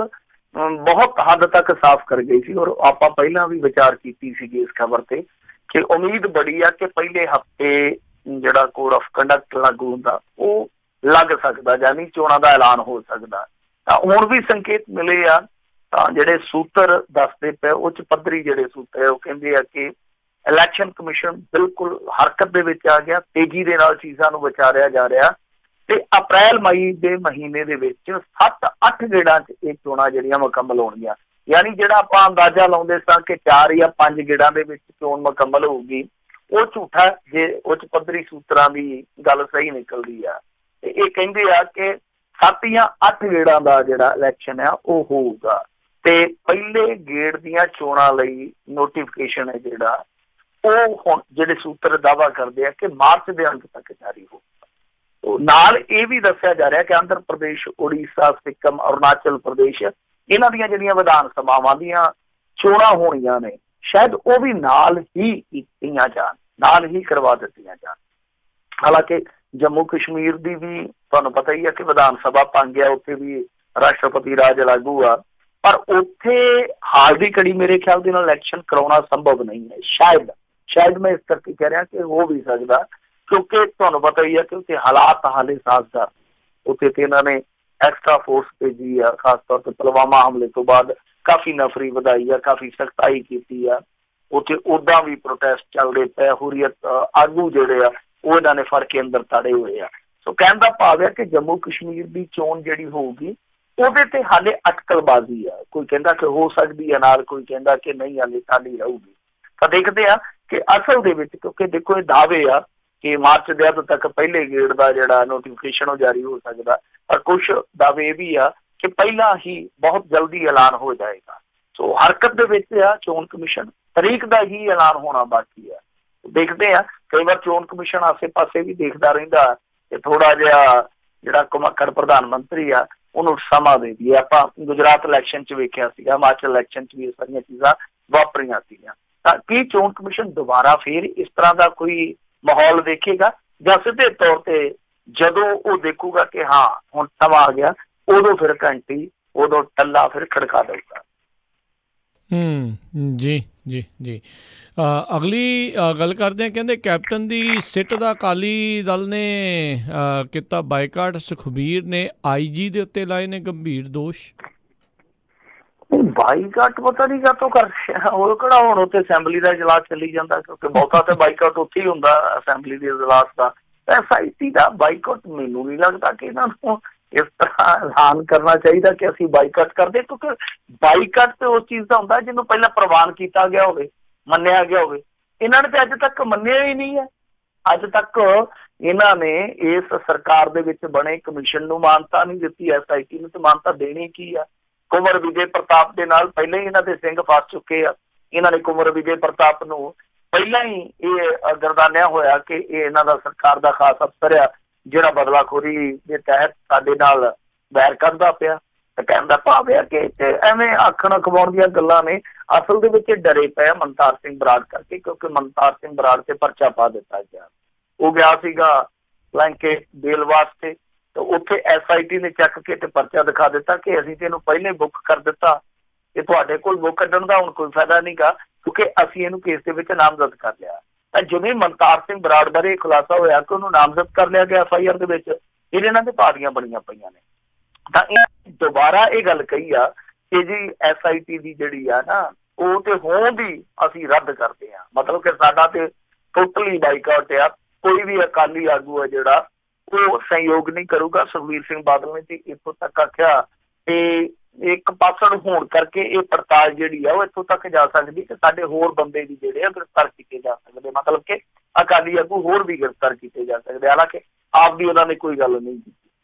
ਬਹੁਤ ਹੱਦ ਤੱਕ ਸਾਫ਼ ਕਰ ਗਈ ਸੀ, ਔਰ ਆਪਾਂ ਪਹਿਲਾਂ ਵੀ ਵਿਚਾਰ ਕੀਤੀ ਸੀਗੀ ਇਸ ਖਬਰ ਤੇ ਕਿ ਉਮੀਦ ਬੜੀ ਆ ਕਿ ਪਹਿਲੇ ਹਫ਼ਤੇ ਜਿਹੜਾ ਕੋਡ ਆਫ ਕੰਡਕਟ ਲਾਗੂ ਹੁੰਦਾ ਉਹ ਲੱਗ ਸਕਦਾ, ਯਾਨੀ ਚੋਣਾਂ ਦਾ ਐਲਾਨ ਹੋ ਸਕਦਾ। ਤਾਂ ਹੁਣ ਵੀ ਸੰਕੇਤ ਮਿਲੇ ਆ, ਤਾਂ ਜਿਹੜੇ ਸੂਤਰ ਦੱਸਦੇ ਪਏ ਉੱਚ ਪੱਧਰੀ ਜਿਹੜੇ ਸੂਤਰ ਉਹ ਕਹਿੰਦੇ ਆ ਕਿ ਇਲੈਕਸ਼ਨ ਕਮਿਸ਼ਨ ਬਿਲਕੁਲ ਹਰਕਤ ਦੇ ਵਿੱਚ ਆ ਗਿਆ, ਤੇਜ਼ੀ ਦੇ ਨਾਲ ਚੀਜ਼ਾਂ ਨੂੰ ਵਿਚਾਰਿਆ ਜਾ ਰਿਹਾ ਤੇ ਅਪ੍ਰੈਲ ਮਈ ਦੇ ਮਹੀਨੇ ਦੇ ਵਿੱਚ 7-8 ਗੇੜਾਂ 'ਚ ਇਹ ਚੋਣਾਂ ਜਿਹੜੀਆਂ ਮੁਕੰਮਲ ਹੋਣਗੀਆਂ। ਯਾਨੀ ਜਿਹੜਾ ਆਪਾਂ ਅੰਦਾਜ਼ਾ ਲਾਉਂਦੇ ਸਾਂ ਕਿ 4 ਜਾਂ 5 ਗੇੜਾਂ ਦੇ ਵਿੱਚ ਚੋਣ ਮੁਕੰਮਲ ਹੋਊਗੀ, ਉਹ ਝੂਠਾ ਜੇ ਉੱਚ ਪੱਧਰੀ ਸੂਤਰਾਂ ਦੀ ਗੱਲ ਸਹੀ ਨਿਕਲਦੀ ਆ। ਤੇ ਇਹ ਕਹਿੰਦੇ ਆ ਕਿ 7 ਜਾਂ 8 ਗੇੜਾਂ ਦਾ ਜਿਹੜਾ ਇਲੈਕਸ਼ਨ ਆ ਉਹ ਹੋਊਗਾ ਤੇ ਪਹਿਲੇ ਗੇੜ ਦੀਆਂ ਚੋਣਾਂ ਲਈ ਨੋਟੀਫਿਕੇਸ਼ਨ ਹੈ ਜਿਹੜਾ ਉਹ ਹੁਣ ਜਿਹੜੇ ਸੂਤਰ ਦਾਅਵਾ ਕਰਦੇ ਆ ਕਿ ਮਾਰਚ ਦੇ ਅੰਤ ਤੱਕ ਜਾਰੀ ਹੋਊਗਾ। ਨਾਲ ਇਹ ਵੀ ਦੱਸਿਆ ਜਾ ਰਿਹਾ ਕਿ ਆਂਧਰ ਪ੍ਰਦੇਸ਼, ਉੜੀਸਾ, ਸਿੱਕਮ, ਅਰੁਣਾਚਲ ਪ੍ਰਦੇਸ਼ ਇਹਨਾਂ ਦੀਆਂ ਜਿਹੜੀਆਂ ਵਿਧਾਨ ਸਭਾਵਾਂ ਦੀਆਂ ਚੋਣਾਂ ਹੋਣੀਆਂ ਨੇ ਸ਼ਾਇਦ ਉਹ ਵੀ ਨਾਲ ਹੀ ਕੀਤੀਆਂ ਜਾਣ, ਨਾਲ ਹੀ ਕਰਵਾ ਦਿੱਤੀਆਂ ਜਾਣ। ਹਾਲਾਂਕਿ ਜੰਮੂ ਕਸ਼ਮੀਰ ਦੀ ਵੀ ਤੁਹਾਨੂੰ ਪਤਾ ਹੀ ਹੈ ਕਿ ਵਿਧਾਨ ਸਭਾ ਬਣ ਗਿਆ, ਉੱਥੇ ਵੀ ਰਾਸ਼ਟਰਪਤੀ ਰਾਜ ਲਾਗੂ ਆ, ਪਰ ਉੱਥੇ ਹਾਲ ਦੀ ਘੜੀ ਮੇਰੇ ਖਿਆਲ ਦੇ ਨਾਲ ਇਲੈਕਸ਼ਨ ਕਰਾਉਣਾ ਸੰਭਵ ਨਹੀਂ ਹੈ। ਸ਼ਾਇਦ ਮੈਂ ਇਸ ਕਰਕੇ ਕਹਿ ਰਿਹਾ ਕਿ ਹੋ ਵੀ ਸਕਦਾ, ਕਿਉਂਕਿ ਤੁਹਾਨੂੰ ਪਤਾ ਹੀ ਹੈ ਕਿ ਉੱਥੇ ਹਾਲਾਤ ਹਾਲੇ ਸਾਜ਼ਗਾਰ, ਉੱਥੇ ਤੇ ਇਹਨਾਂ ਨੇ ਐਕਸਟਰਾ ਫੋਰਸ ਭੇਜੀ ਆ, ਖਾਸ ਤੌਰ ਤੇ ਪੁਲਵਾਮਾ ਹਮਲੇ ਤੋਂ ਬਾਅਦ ਕਾਫੀ ਨਫਰੀ ਵਧਾਈ ਆ, ਕਾਫੀ ਸਖਤਾਈ ਕੀਤੀ ਆ। ਉੱਥੇ ਉੱਦਾਂ ਵੀ ਪ੍ਰੋਟੈਸਟ ਚੱਲਦੇ ਪਏ, ਹੁਰੀਅਤ ਆਗੂ ਜਿਹੜੇ ਆ ਉਹ ਇਹਨਾਂ ਨੇ ਫੜ ਕੇ ਅੰਦਰ ਤਾੜੇ ਹੋਏ ਆ। ਸੋ ਕਹਿਣ ਦਾ ਭਾਵ ਹੈ ਕਿ ਜੰਮੂ ਕਸ਼ਮੀਰ ਦੀ ਚੋਣ ਜਿਹੜੀ ਹੋਊਗੀ ਉਹਦੇ ਤੇ ਹਾਲੇ ਅਟਕਲਬਾਜ਼ੀ ਆ, ਕੋਈ ਕਹਿੰਦਾ ਕਿ ਹੋ ਸਕਦੀ ਹੈ ਨਾਲ, ਕੋਈ ਕਹਿੰਦਾ ਕਿ ਨਹੀਂ ਹਾਲੇ ਖਾਲੀ ਰਹੂਗੀ। ਤਾਂ ਦੇਖਦੇ ਆ ਕਿ ਅਸਲ ਦੇ ਵਿੱਚ, ਕਿਉਂਕਿ ਦੇਖੋ ਇਹ ਦਾਅਵੇ ਆ ਕਿ ਮਾਰਚ ਦੇ ਅੰਤ ਤੱਕ ਪਹਿਲੇ ਗੇੜ ਦਾ ਜਿਹੜਾ ਨੋਟੀਫਿਕੇਸ਼ਨ ਉਹ ਜਾਰੀ ਹੋ ਸਕਦਾ, ਪਰ ਕੁਛ ਦਾਅਵੇ ਇਹ ਵੀ ਆ ਕਿ ਪਹਿਲਾਂ ਹੀ ਬਹੁਤ ਜਲਦੀ ਐਲਾਨ ਹੋ ਜਾਏਗਾ। ਸੋ ਹਰਕਤ ਦੇ ਵਿੱਚ ਆ ਚੋਣ ਕਮਿਸ਼ਨ, ਤਰੀਕ ਦਾ ਹੀ ਐਲਾਨ ਹੋਣਾ ਬਾਕੀ ਆ। ਦੇਖਦੇ ਆ, ਕਈ ਵਾਰ ਚੋਣ ਕਮਿਸ਼ਨ ਆਸੇ ਪਾਸੇ ਵੀ ਦੇਖਦਾ ਰਹਿੰਦਾ ਕਿ ਥੋੜਾ ਜਿਹਾ ਜਿਹੜਾ ਘੁਮੱਕੜ ਪ੍ਰਧਾਨ ਮੰਤਰੀ ਆ ਉਹਨੂੰ ਸਮਾਂ ਦੇ ਦਈਏ। ਆਪਾਂ ਗੁਜਰਾਤ ਇਲੈਕਸ਼ਨ 'ਚ ਵੇਖਿਆ ਸੀਗਾ, ਹਿਮਾਚਲ ਇਲੈਕਸ਼ਨ 'ਚ ਵੀ ਇਹ ਸਾਰੀਆਂ ਚੀਜ਼ਾਂ ਵਾਪਰੀਆਂ ਸੀਗੀਆਂ। ਤਾਂ ਕੀ ਚੋਣ ਕਮਿਸ਼ਨ ਦੁਬਾਰਾ ਫੇਰ ਇਸ ਤਰ੍ਹਾਂ ਦਾ ਕੋਈ ਮਾਹੌਲ ਦੇਖੇਗਾ, ਜਾਂ ਸਿੱਧੇ ਤੌਰ ਤੇ ਜਦੋਂ ਉਹ ਦੇਖੂਗਾ ਕਿ ਹਾਂ ਹੁਣ ਸਮਾਂ ਆ ਗਿਆ, ਉਦੋਂ ਫਿਰ ਘੰਟੀ, ਉਦੋਂ ਟੱਲਾ ਫਿਰ ਖੜਕਾ ਦੇਊਗਾ। ਜੀ ਜੀ ਜੀ ਅਗਲੀ ਗੱਲ ਕਰਦੇ ਹਾਂ। ਕਹਿੰਦੇ ਕੈਪਟਨ ਦੀ ਸਿੱਟ ਦਾ ਅਕਾਲੀ ਦਲ ਨੇ ਕੀਤਾ ਬਾਈਕਾਟ, ਸੁਖਬੀਰ ਨੇ IG ਦੇ ਉੱਤੇ ਲਾਏ ਨੇ ਗੰਭੀਰ ਦੋਸ਼। ਬਾਈਕਾਟ ਪਤਾ ਨਹੀਂ ਕਾਹਤੋਂ ਕਰ, ਉਹ ਕਿਹੜਾ ਹੁਣ ਉੱਥੇ ਅਸੈਂਬਲੀ ਦਾ ਇਜਲਾਸ ਚੱਲੀ ਜਾਂਦਾ, ਕਿਉਂਕਿ ਬਹੁਤਾ ਤੇ ਬਾਈਕਾਟ ਉੱਥੇ ਹੀ ਹੁੰਦਾ ਅਸੈਂਬਲੀ ਦੇ ਇਜਲਾਸ ਦਾ। SIT ਦਾ ਬਾਈਕਾਟ ਮੈਨੂੰ ਨਹੀਂ ਲੱਗਦਾ ਕਿ ਇਹਨਾਂ ਨੂੰ ਇਸ ਤਰ੍ਹਾਂ ਐਲਾਨ ਕਰਨਾ ਚਾਹੀਦਾ ਕਿ ਅਸੀਂ ਬਾਈਕਾਟ ਕਰਦੇ, ਕਿਉਂਕਿ ਬਾਈਕਾਟ ਤੇ ਉਸ ਚੀਜ਼ ਦਾ ਹੁੰਦਾ ਜਿਹਨੂੰ ਪਹਿਲਾਂ ਪ੍ਰਵਾਨ ਕੀਤਾ ਗਿਆ ਹੋਵੇ, ਮੰਨਿਆ ਗਿਆ ਹੋਵੇ। ਇਹਨਾਂ ਨੇ ਤੇ ਅੱਜ ਤੱਕ ਮੰਨਿਆ ਹੀ ਨਹੀਂ ਹੈ। ਅੱਜ ਤੱਕ ਇਹਨਾਂ ਨੇ ਇਸ ਸਰਕਾਰ ਦੇ ਵਿੱਚ ਬਣੇ ਕਮਿਸ਼ਨ ਨੂੰ ਮਾਨਤਾ ਨਹੀਂ ਦਿੱਤੀ, SIT ਨੂੰ ਤੇ ਮਾਨਤਾ ਦੇਣੀ ਕੀ ਆ। ਕੁੰਵਰ ਵਿਜੇ ਪ੍ਰਤਾਪ ਦੇ ਨਾਲ ਪਹਿਲਾਂ ਹੀ ਇਹਨਾਂ ਦੇ ਸਿੰਘ ਫਸ ਚੁੱਕੇ ਆ। ਇਹਨਾਂ ਨੇ ਕੁੰਵਰ ਵਿਜੇ ਪ੍ਰਤਾਪ ਨੂੰ ਪਹਿਲਾਂ ਹੀ ਇਹ ਗਰਦਾਨਿਆ ਹੋਇਆ ਕਿ ਇਹ ਇਹਨਾਂ ਦਾ ਸਰਕਾਰ ਦਾ ਖਾਸ ਅਫਸਰ ਆ ਜਿਹੜਾ ਬਦਲਾਖੋਰੀ ਦੇ ਤਹਿਤ ਸਾਡੇ ਨਾਲ ਵੈਰ ਕਰਦਾ ਪਿਆ। ਤਾਂ ਕਹਿਣ ਦਾ ਭਾਵ ਹੈ ਕਿ ਐਵੇਂ ਆਖਣ ਅਖਵਾਉਣ ਦੀਆਂ ਗੱਲਾਂ ਨੇ। ਅਸਲ ਦੇ ਵਿੱਚ ਡਰੇ ਪਏ ਮਨਤਾਰ ਸਿੰਘ ਬਰਾੜ ਕਰਕੇ, ਕਿਉਂਕਿ ਮਨਤਾਰ ਸਿੰਘ ਬਰਾੜ ਤੇ ਪਰਚਾ ਪਾ ਦਿੱਤਾ ਗਿਆ। ਉਹ ਗਿਆ ਸੀਗਾ ਬਲੈਂਕੇਟ ਬੇਲ ਵਾਸਤੇ, ਤੇ ਉੱਥੇ SIT ਨੇ ਚੱਕ ਕੇ ਤੇ ਪਰਚਾ ਦਿਖਾ ਦਿੱਤਾ ਕਿ ਅਸੀਂ ਤੈਨੂੰ ਪਹਿਲੇ ਬੁੱਕ ਕਰ ਦਿੱਤਾ, ਤੇ ਤੁਹਾਡੇ ਕੋਲ ਬੁੱਕ ਕੱਢਣ ਦਾ ਹੁਣ ਕੋਈ ਫਾਇਦਾ ਨਹੀਂ ਗਾ, ਕਿਉਂਕਿ ਅਸੀਂ ਇਹਨੂੰ ਕੇਸ ਦੇ ਵਿੱਚ ਨਾਮਜ਼ਦ ਕਰ ਲਿਆ। ਤਾਂ ਜਿਵੇਂ ਮਨਤਾਰ ਸਿੰਘ ਬਰਾੜ ਬਾਰੇ ਖੁਲਾਸਾ ਹੋਇਆ ਕਿ ਉਹਨੂੰ ਨਾਮਜ਼ਦ ਕਰ ਲਿਆ ਗਿਆ FIR ਦੇ ਵਿੱਚ, ਫਿਰ ਇਹਨਾਂ ਦੇ ਪਾਰੀਆਂ ਬਣੀਆਂ ਪਈਆਂ ਨੇ। ਤਾਂ ਇਹ ਦੁਬਾਰਾ ਇਹ ਗੱਲ ਕਹੀ ਆ ਕਿ ਜੀ SIT ਦੀ ਜਿਹੜੀ ਆ ਨਾ ਉਹ ਤੇ ਹੋਣ ਦੀ ਅਸੀਂ ਰੱਦ ਕਰਦੇ ਹਾਂ, ਮਤਲਬ ਕਿ ਸਾਡਾ ਤੇ ਟੋਟਲੀ ਬਾਈਕਾਟ ਆ। ਕੋਈ ਵੀ ਅਕਾਲੀ ਆਗੂ ਆ ਜਿਹੜਾ ਉਹ ਸਹਿਯੋਗ ਨਹੀਂ ਕਰੂਗਾ। ਸੁਖਬੀਰ ਸਿੰਘ ਬਾਦਲ ਨੇ ਤੇ ਇੱਥੋਂ ਤੱਕ ਆਖਿਆ ਤੇ ਇੱਕ ਪਾਸੜ ਹੋਣ ਕਰਕੇ ਇਹ ਪੜਤਾਲ ਜਿਹੜੀ ਆ ਉਹ ਇੱਥੋਂ ਤੱਕ ਜਾ ਸਕਦੀ ਕਿ ਸਾਡੇ ਹੋਰ ਬੰਦੇ ਵੀ ਜਿਹੜੇ ਆ ਗ੍ਰਿਫਤਾਰ ਕੀਤੇ ਜਾ ਸਕਦੇ, ਮਤਲਬ ਕਿ ਅਕਾਲੀ ਆਗੂ ਹੋਰ ਵੀ ਗ੍ਰਿਫਤਾਰ ਕੀਤੇ ਜਾ ਸਕਦੇ। ਹਾਲਾਂਕਿ ਆਪ ਦੀ ਉਹਨਾਂ ਨੇ ਕੋਈ ਗੱਲ ਨਹੀਂ ਕੀਤੀ।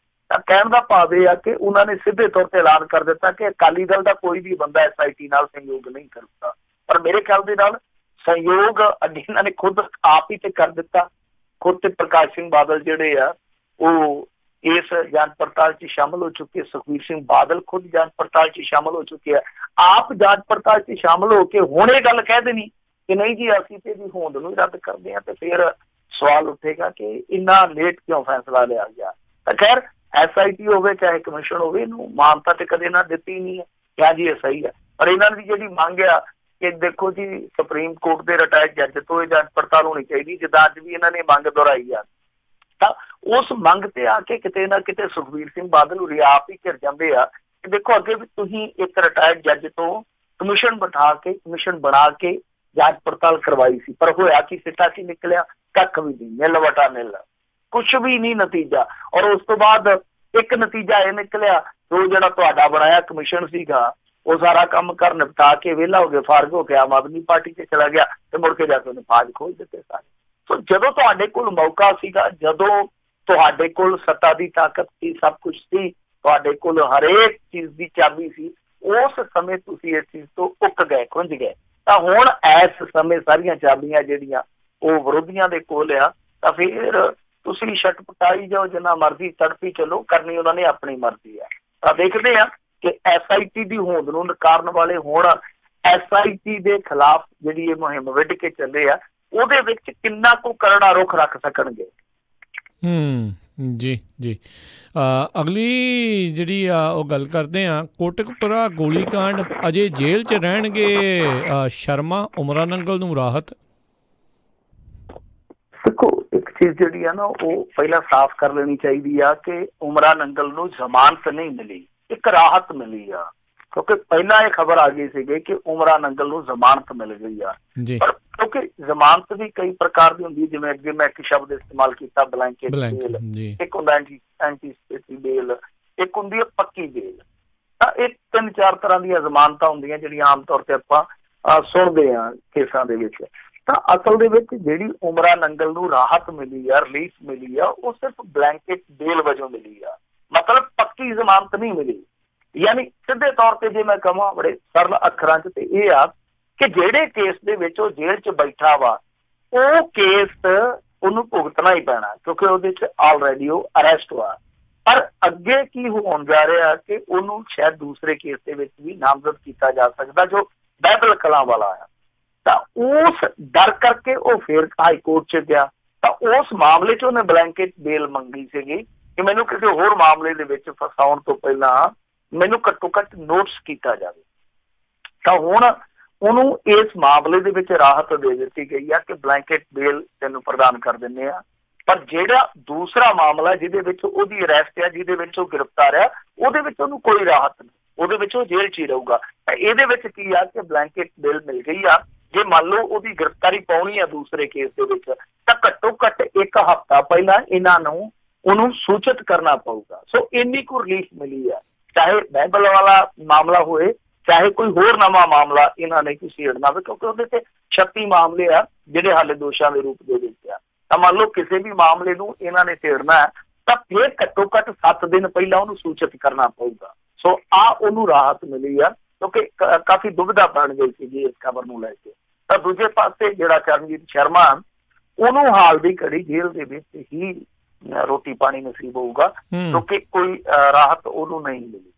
ਤਾਂ ਕਹਿਣ ਦਾ ਭਾਵ ਇਹ ਆ ਕਿ ਉਹਨਾਂ ਨੇ ਸਿੱਧੇ ਤੌਰ ਤੇ ਐਲਾਨ ਕਰ ਦਿੱਤਾ ਕਿ ਅਕਾਲੀ ਦਲ ਦਾ ਕੋਈ ਵੀ ਬੰਦਾ SIT ਨਾਲ ਸਹਿਯੋਗ ਨਹੀਂ ਕਰੂਗਾ। ਪਰ ਮੇਰੇ ਖਿਆਲ ਦੇ ਨਾਲ ਸਹਿਯੋਗ ਇਹਨਾਂ ਨੇ ਖੁਦ ਆਪ ਹੀ ਤੇ ਕਰ ਦਿੱਤਾ। ਖੁਦ ਤੇ ਪ੍ਰਕਾਸ਼ ਸਿੰਘ ਬਾਦਲ ਜਿਹੜੇ ਆ ਉਹ ਇਸ ਜਾਂਚ ਪੜਤਾਲ 'ਚ ਸ਼ਾਮਲ ਹੋ ਚੁੱਕੇ, ਸੁਖਬੀਰ ਸਿੰਘ ਬਾਦਲ ਖੁਦ ਜਾਂਚ ਪੜਤਾਲ 'ਚ ਸ਼ਾਮਲ ਹੋ ਚੁੱਕੇ ਆ। ਆਪ ਜਾਂਚ ਪੜਤਾਲ 'ਚ ਸ਼ਾਮਲ ਹੋ ਕੇ ਹੁਣ ਇਹ ਗੱਲ ਕਹਿ ਦੇਣੀ ਕਿ ਨਹੀਂ ਜੀ ਅਸੀਂ ਤੇ ਦੀ ਹੋਂਦ ਨੂੰ ਹੀ ਰੱਦ ਕਰਦੇ ਹਾਂ, ਤੇ ਫਿਰ ਸਵਾਲ ਉੱਠੇਗਾ ਕਿ ਇੰਨਾ ਲੇਟ ਕਿਉਂ ਫੈਸਲਾ ਲਿਆ ਗਿਆ। ਤਾਂ ਖੈਰ SIT ਹੋਵੇ ਚਾਹੇ ਕਮਿਸ਼ਨ ਹੋਵੇ, ਇਹਨੂੰ ਮਾਨਤਾ ਤੇ ਕਦੇ ਨਾ ਦਿੱਤੀ ਨਹੀਂ ਹੈ ਕਿਹਾ ਜੀ ਇਹ ਸਹੀ ਹੈ। ਪਰ ਇਹਨਾਂ ਦੀ ਜਿਹੜੀ ਮੰਗ ਆ ਕਿ ਦੇਖੋ ਜੀ ਸੁਪਰੀਮ ਕੋਰਟ ਦੇ ਰਿਟਾਇਰਡ ਜੱਜ ਤੋਂ ਇਹ ਜਾਂਚ ਪੜਤਾਲ ਹੋਣੀ ਚਾਹੀਦੀ, ਜਿੱਦਾਂ ਅੱਜ ਵੀ ਇਹਨਾਂ ਨੇ ਮੰਗ ਦੁਹਰਾਈ ਆ, ਤਾਂ ਉਸ ਮੰਗ ਤੇ ਆ ਕੇ ਕਿਤੇ ਨਾ ਕਿਤੇ ਸੁਖਬੀਰ ਸਿੰਘ ਬਾਦਲ ਹੋਰੀ ਆਪ ਹੀ ਘਿਰ ਜਾਂਦੇ ਆ ਕਿ ਦੇਖੋ ਅੱਗੇ ਵੀ ਤੁਸੀਂ ਇੱਕ ਰਿਟਾਇਰਡ ਜੱਜ ਤੋਂ ਕਮਿਸ਼ਨ ਬਣਾ ਕੇ ਜਾਂਚ ਪੜਤਾਲ ਕਰਵਾਈ ਸੀ, ਪਰ ਹੋਇਆ ਕੀ, ਸਿੱਟਾ ਕੀ ਨਿਕਲਿਆ? ਕੱਖ ਵੀ ਨਹੀਂ, ਨਿਲ ਵਟਾ ਨਿਲ, ਕੁਛ ਵੀ ਨਹੀਂ ਨਤੀਜਾ। ਔਰ ਉਸ ਤੋਂ ਬਾਅਦ ਇੱਕ ਨਤੀਜਾ ਇਹ ਨਿਕਲਿਆ, ਉਹ ਜਿਹੜਾ ਤੁਹਾਡਾ ਬਣਾਇਆ ਕਮਿਸ਼ਨ ਸੀਗਾ ਉਹ ਸਾਰਾ ਕੰਮ ਕਰ ਨਿਪਟਾ ਕੇ ਵਿਹਲਾ ਹੋ ਗਿਆ, ਫਾਰਗ ਹੋ ਕੇ ਆਮ ਆਦਮੀ ਪਾਰਟੀ 'ਚ ਚਲਾ ਗਿਆ ਤੇ ਮੁੜ ਕੇ ਜਾ ਕੇ ਉਹਨੇ ਫਾਜ ਖੋਲ ਦਿੱਤੇ ਸਾਰੇ। ਸੋ ਜਦੋਂ ਤੁਹਾਡੇ ਕੋਲ ਮੌਕਾ ਸੀਗਾ, ਜਦੋਂ ਤੁਹਾਡੇ ਕੋਲ ਸੱਤਾ ਦੀ ਤਾਕਤ ਸੀ, ਸਭ ਕੁਛ ਸੀ, ਤੁਹਾਡੇ ਕੋਲ ਹਰੇਕ ਚੀਜ਼ ਦੀ ਚਾਬੀ ਸੀ, ਉਸ ਸਮੇਂ ਤੁਸੀਂ ਇਸ ਚੀਜ਼ ਤੋਂ ਉੱਕ ਗਏ, ਖੁੰਝ ਗਏ। ਤਾਂ ਹੁਣ ਇਸ ਸਮੇਂ ਸਾਰੀਆਂ ਚਾਬੀਆਂ ਜਿਹੜੀਆਂ ਉਹ ਵਿਰੋਧੀਆਂ ਦੇ ਕੋਲ ਆ, ਤਾਂ ਫਿਰ ਤੁਸੀਂ ਛਟਪਟਾਈ ਜਾਓ, ਜਿੰਨਾ ਮਰਜ਼ੀ ਤੜਫੀ ਚਲੋ, ਕਰਨੀ ਉਹਨਾਂ ਨੇ ਆਪਣੀ ਮਰਜ਼ੀ ਆ। ਤਾਂ ਦੇਖਦੇ ਆ ਕਿ SIT ਦੀ ਹੋਂਦ ਨੂੰ ਨਕਾਰਨ ਵਾਲੇ ਹੁਣ SIT ਦੇ ਖਿਲਾਫ ਜਿਹੜੀ ਇਹ ਮੁਹਿੰਮ ਵਿੱਢ ਕੇ ਚੱਲੇ ਆ, ਉਹਦੇ ਵਿੱਚ ਕਿੰਨਾ ਕੁ ਕਰੜਾ ਰੁਖ ਰੱਖ ਸਕਣਗੇ। ਜੀ ਜੀ। ਅਗਲੀ ਜਿਹੜੀ ਉਹ ਗੱਲ ਕਰਦੇ ਆ, ਕੋਟਕਪੁਰਾ ਗੋਲੀकांड, ਅਜੇ ਜੇਲ੍ਹ 'ਚ ਰਹਿਣਗੇ ਸ਼ਰਮਾ, ਉਮਰਾ ਨੰਗਲ ਨੂੰ ਰਾਹਤ? ਦੇਖੋ ਇੱਕ ਚੀਜ਼ ਜਿਹੜੀ ਆ ਨਾ ਉਹ ਪਹਿਲਾਂ ਸਾਫ਼ ਕਰ ਲੈਣੀ ਚਾਹੀਦੀ ਆ ਕਿ ਉਮਰਾ ਨੰਗਲ ਨੂੰ ਜ਼ਮਾਨਤ ਨਹੀਂ ਮਿਲੀ, ਇੱਕ ਰਾਹਤ ਮਿਲੀ ਆ। ਕਿਉਂਕਿ ਪਹਿਲਾਂ ਇਹ ਖਬਰ ਆ ਗਈ ਸੀਗੀ ਕਿ ਉਮਰਾ ਨੰਗਲ ਨੂੰ ਜ਼ਮਾਨਤ ਮਿਲ ਗਈ ਆ, ਪਰ ਕਿਉਂਕਿ ਜ਼ਮਾਨਤ ਵੀ ਕਈ ਪ੍ਰਕਾਰ ਦੀ ਹੁੰਦੀ, ਜਿਵੇਂ ਅੱਗੇ ਮੈਂ ਇੱਕ ਸ਼ਬਦ ਇਸਤੇਮਾਲ ਕੀਤਾ ਬਲੈਂਕੇਟ ਬੇਲ, ਇੱਕ ਹੁੰਦਾ ਐਂਟੀਸਪੇਸੀ ਬੇਲ, ਇੱਕ ਹੁੰਦੀ ਹੈ ਪੱਕੀ ਬੇਲ। ਤਾਂ ਇਹ 3-4 ਤਰ੍ਹਾਂ ਦੀਆਂ ਜ਼ਮਾਨਤਾਂ ਹੁੰਦੀਆਂ ਜਿਹੜੀਆਂ ਆਮ ਤੌਰ ਤੇ ਆਪਾਂ ਸੁਣਦੇ ਹਾਂ ਕੇਸਾਂ ਦੇ ਵਿੱਚ। ਤਾਂ ਅਸਲ ਦੇ ਵਿੱਚ ਜਿਹੜੀ ਉਮਰਾ ਨੰਗਲ ਨੂੰ ਰਾਹਤ ਮਿਲੀ ਆ, ਰਿਲੀਫ ਮਿਲੀ ਆ, ਉਹ ਸਿਰਫ ਬਲੈਂਕੇਟ ਬੇਲ ਵਜੋਂ ਮਿਲੀ ਆ, ਮਤਲਬ ਪੱਕੀ ਜ਼ਮਾਨਤ ਨਹੀਂ ਮਿਲੀ। ਯਾਨੀ ਸਿੱਧੇ ਤੌਰ ਤੇ ਜੇ ਮੈਂ ਕਹਾਂ ਬੜੇ ਸਰਲ ਅੱਖਰਾਂ 'ਚ, ਤੇ ਇਹ ਆ ਕਿ ਜਿਹੜੇ ਕੇਸ ਦੇ ਵਿੱਚ ਉਹ ਜੇਲ੍ਹ 'ਚ ਬੈਠਾ ਵਾ, ਉਹ ਕੇਸ ਉਹਨੂੰ ਭੁਗਤਣਾ ਹੀ ਪੈਣਾ, ਕਿਉਂਕਿ ਉਹਦੇ 'ਚ ਆਲਰੇਡੀ ਉਹ ਅਰੈਸਟ ਹੋਇਆ। ਪਰ ਅੱਗੇ ਕੀ ਹੋਣ ਜਾ ਰਿਹਾ ਕਿ ਉਹਨੂੰ ਸ਼ਾਇਦ ਦੂਸਰੇ ਕੇਸ ਦੇ ਵਿੱਚ ਵੀ ਨਾਮਜ਼ਦ ਕੀਤਾ ਜਾ ਸਕਦਾ, ਜੋ ਬਾਈਬਲ ਕਲਾਂ ਵਾਲਾ ਆ। ਤਾਂ ਉਸ ਡਰ ਕਰਕੇ ਉਹ ਫੇਰ ਹਾਈ ਕੋਰਟ 'ਚ ਗਿਆ। ਤਾਂ ਉਸ ਮਾਮਲੇ 'ਚ ਉਹਨੇ ਬਲੈਂਕੇਟ ਬੇਲ ਮੰਗੀ ਸੀਗੀ ਕਿ ਮੈਨੂੰ ਕਿਸੇ ਹੋਰ ਮਾਮਲੇ ਦੇ ਵਿੱਚ ਫਸਾਉਣ ਤੋਂ ਪਹਿਲਾਂ ਮੈਨੂੰ ਘੱਟੋ ਘੱਟ ਨੋਟਿਸ ਕੀਤਾ ਜਾਵੇ। ਤਾਂ ਹੁਣ ਉਹਨੂੰ ਇਸ ਮਾਮਲੇ ਦੇ ਵਿੱਚ ਰਾਹਤ ਦੇ ਦਿੱਤੀ ਗਈ ਆ ਕਿ ਬਲੈਂਕੇਟ ਬੇਲ ਤੈਨੂੰ ਪ੍ਰਦਾਨ ਕਰ ਦਿੰਦੇ ਆ। ਪਰ ਜਿਹੜਾ ਦੂਸਰਾ ਮਾਮਲਾ ਜਿਹਦੇ ਵਿੱਚ ਉਹਦੀ ਅਰੈਸਟ ਆ, ਜਿਹਦੇ ਵਿੱਚ ਉਹ ਗ੍ਰਿਫਤਾਰ ਆ, ਉਹਦੇ ਵਿੱਚ ਉਹਨੂੰ ਕੋਈ ਰਾਹਤ ਨਹੀਂ, ਉਹਦੇ ਵਿੱਚ ਉਹ ਜੇਲ੍ਹ 'ਚ ਹੀ ਰਹੂਗਾ। ਇਹਦੇ ਵਿੱਚ ਕੀ ਆ ਕਿ ਬਲੈਂਕੇਟ ਬੇਲ ਮਿਲ ਗਈ ਆ। ਜੇ ਮੰਨ ਲਓ ਉਹਦੀ ਗ੍ਰਿਫਤਾਰੀ ਪਾਉਣੀ ਆ ਦੂਸਰੇ ਕੇਸ ਦੇ ਵਿੱਚ, ਤਾਂ ਘੱਟੋ ਘੱਟ 1 ਹਫ਼ਤਾ ਪਹਿਲਾਂ ਇਹਨਾਂ ਨੂੰ ਉਹਨੂੰ ਸੂਚਿਤ ਕਰਨਾ ਪਊਗਾ। ਸੋ ਇੰਨੀ ਕੁ ਰਿਲੀਫ ਮਿਲੀ ਆ, ਚਾਹੇ ਬਾਈਬਲ ਵਾਲਾ ਮਾਮਲਾ ਹੋਏ, ਚਾਹੇ ਕੋਈ ਹੋਰ ਨਵਾਂ ਮਾਮਲਾ ਇਹਨਾਂ ਨੇ ਛੇੜਨਾ ਹੋਵੇ, ਕਿਉਂਕਿ ਉਹਦੇ ਤੇ 36 ਮਾਮਲੇ ਆ ਜਿਹੜੇ ਹਾਲੇ ਦੋਸ਼ਾਂ ਦੇ ਰੂਪ ਦੇ ਵਿੱਚ ਆ। ਤਾਂ ਮੰਨ ਲਓ ਕਿਸੇ ਵੀ ਮਾਮਲੇ ਨੂੰ ਇਹਨਾਂ ਨੇ ਛੇੜਨਾ ਹੈ, ਤਾਂ ਫਿਰ ਘੱਟੋ ਘੱਟ 7 ਦਿਨ ਪਹਿਲਾਂ ਉਹਨੂੰ ਸੂਚਿਤ ਕਰਨਾ ਪਊਗਾ। ਸੋ ਉਹਨੂੰ ਰਾਹਤ ਮਿਲੀ ਆ, ਕਿਉਂਕਿ ਕਾਫੀ ਦੁਵਿਧਾ ਬਣ ਗਈ ਸੀਗੀ ਇਸ ਖਬਰ ਨੂੰ ਲੈ ਕੇ। ਤਾਂ ਦੂਜੇ ਪਾਸੇ ਜਿਹੜਾ ਚਰਨਜੀਤ ਸ਼ਰਮਾ, ਉਹਨੂੰ ਹਾਲ ਦੀ ਘੜੀ ਜੇਲ੍ਹ ਦੇ ਵਿੱਚ ਹੀ ਰੋਟੀ ਪਾਣੀ ਨਸੀਬ ਹੋਊਗਾ, ਕਿਉਂਕਿ ਕੋਈ ਰਾਹਤ ਉਹਨੂੰ ਨਹੀਂ ਮਿਲੀ।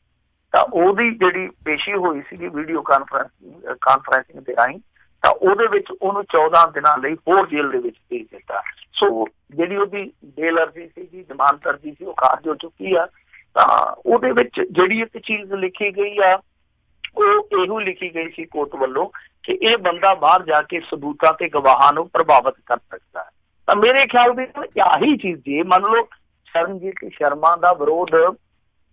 ਤਾਂ ਉਹਦੀ ਜਿਹੜੀ ਪੇਸ਼ੀ ਹੋਈ ਸੀਗੀ ਵੀਡੀਓ ਕਾਨਫਰੰਸਿੰਗ ਦੇ ਰਾਹੀਂ, ਤਾਂ ਉਹਦੇ ਵਿੱਚ ਉਹਨੂੰ 14 ਦਿਨਾਂ ਲਈ ਹੋਰ ਜੇਲ੍ਹ ਦੇ ਵਿੱਚ ਭੇਜ ਦਿੱਤਾ। ਸੋ ਜਿਹੜੀ ਉਹਦੀ ਬੇਲ ਅਰਜ਼ੀ ਸੀਗੀ, ਜ਼ਮਾਨਤ ਅਰਜ਼ੀ ਸੀ, ਉਹ ਖਾਰਜ ਹੋ ਚੁੱਕੀ ਆ। ਤਾਂ ਉਹਦੇ ਵਿੱਚ ਜਿਹੜੀ ਇੱਕ ਚੀਜ਼ ਲਿਖੀ ਗਈ ਆ, ਉਹ ਇਹੋ ਲਿਖੀ ਗਈ ਸੀ ਕੋਰਟ ਵੱਲੋਂ ਕਿ ਇਹ ਬੰਦਾ ਬਾਹਰ ਜਾ ਕੇ ਸਬੂਤਾਂ ਤੇ ਗਵਾਹਾਂ ਨੂੰ ਪ੍ਰਭਾਵਿਤ ਕਰ ਸਕਦਾ ਹੈ। ਤਾਂ ਮੇਰੇ ਖਿਆਲ ਦੇ ਨਾਲ ਆਹੀ ਚੀਜ਼ ਜੇ ਮੰਨ ਲਓ ਚਰਨਜੀਤ ਸ਼ਰਮਾ ਦਾ ਵਿਰੋਧ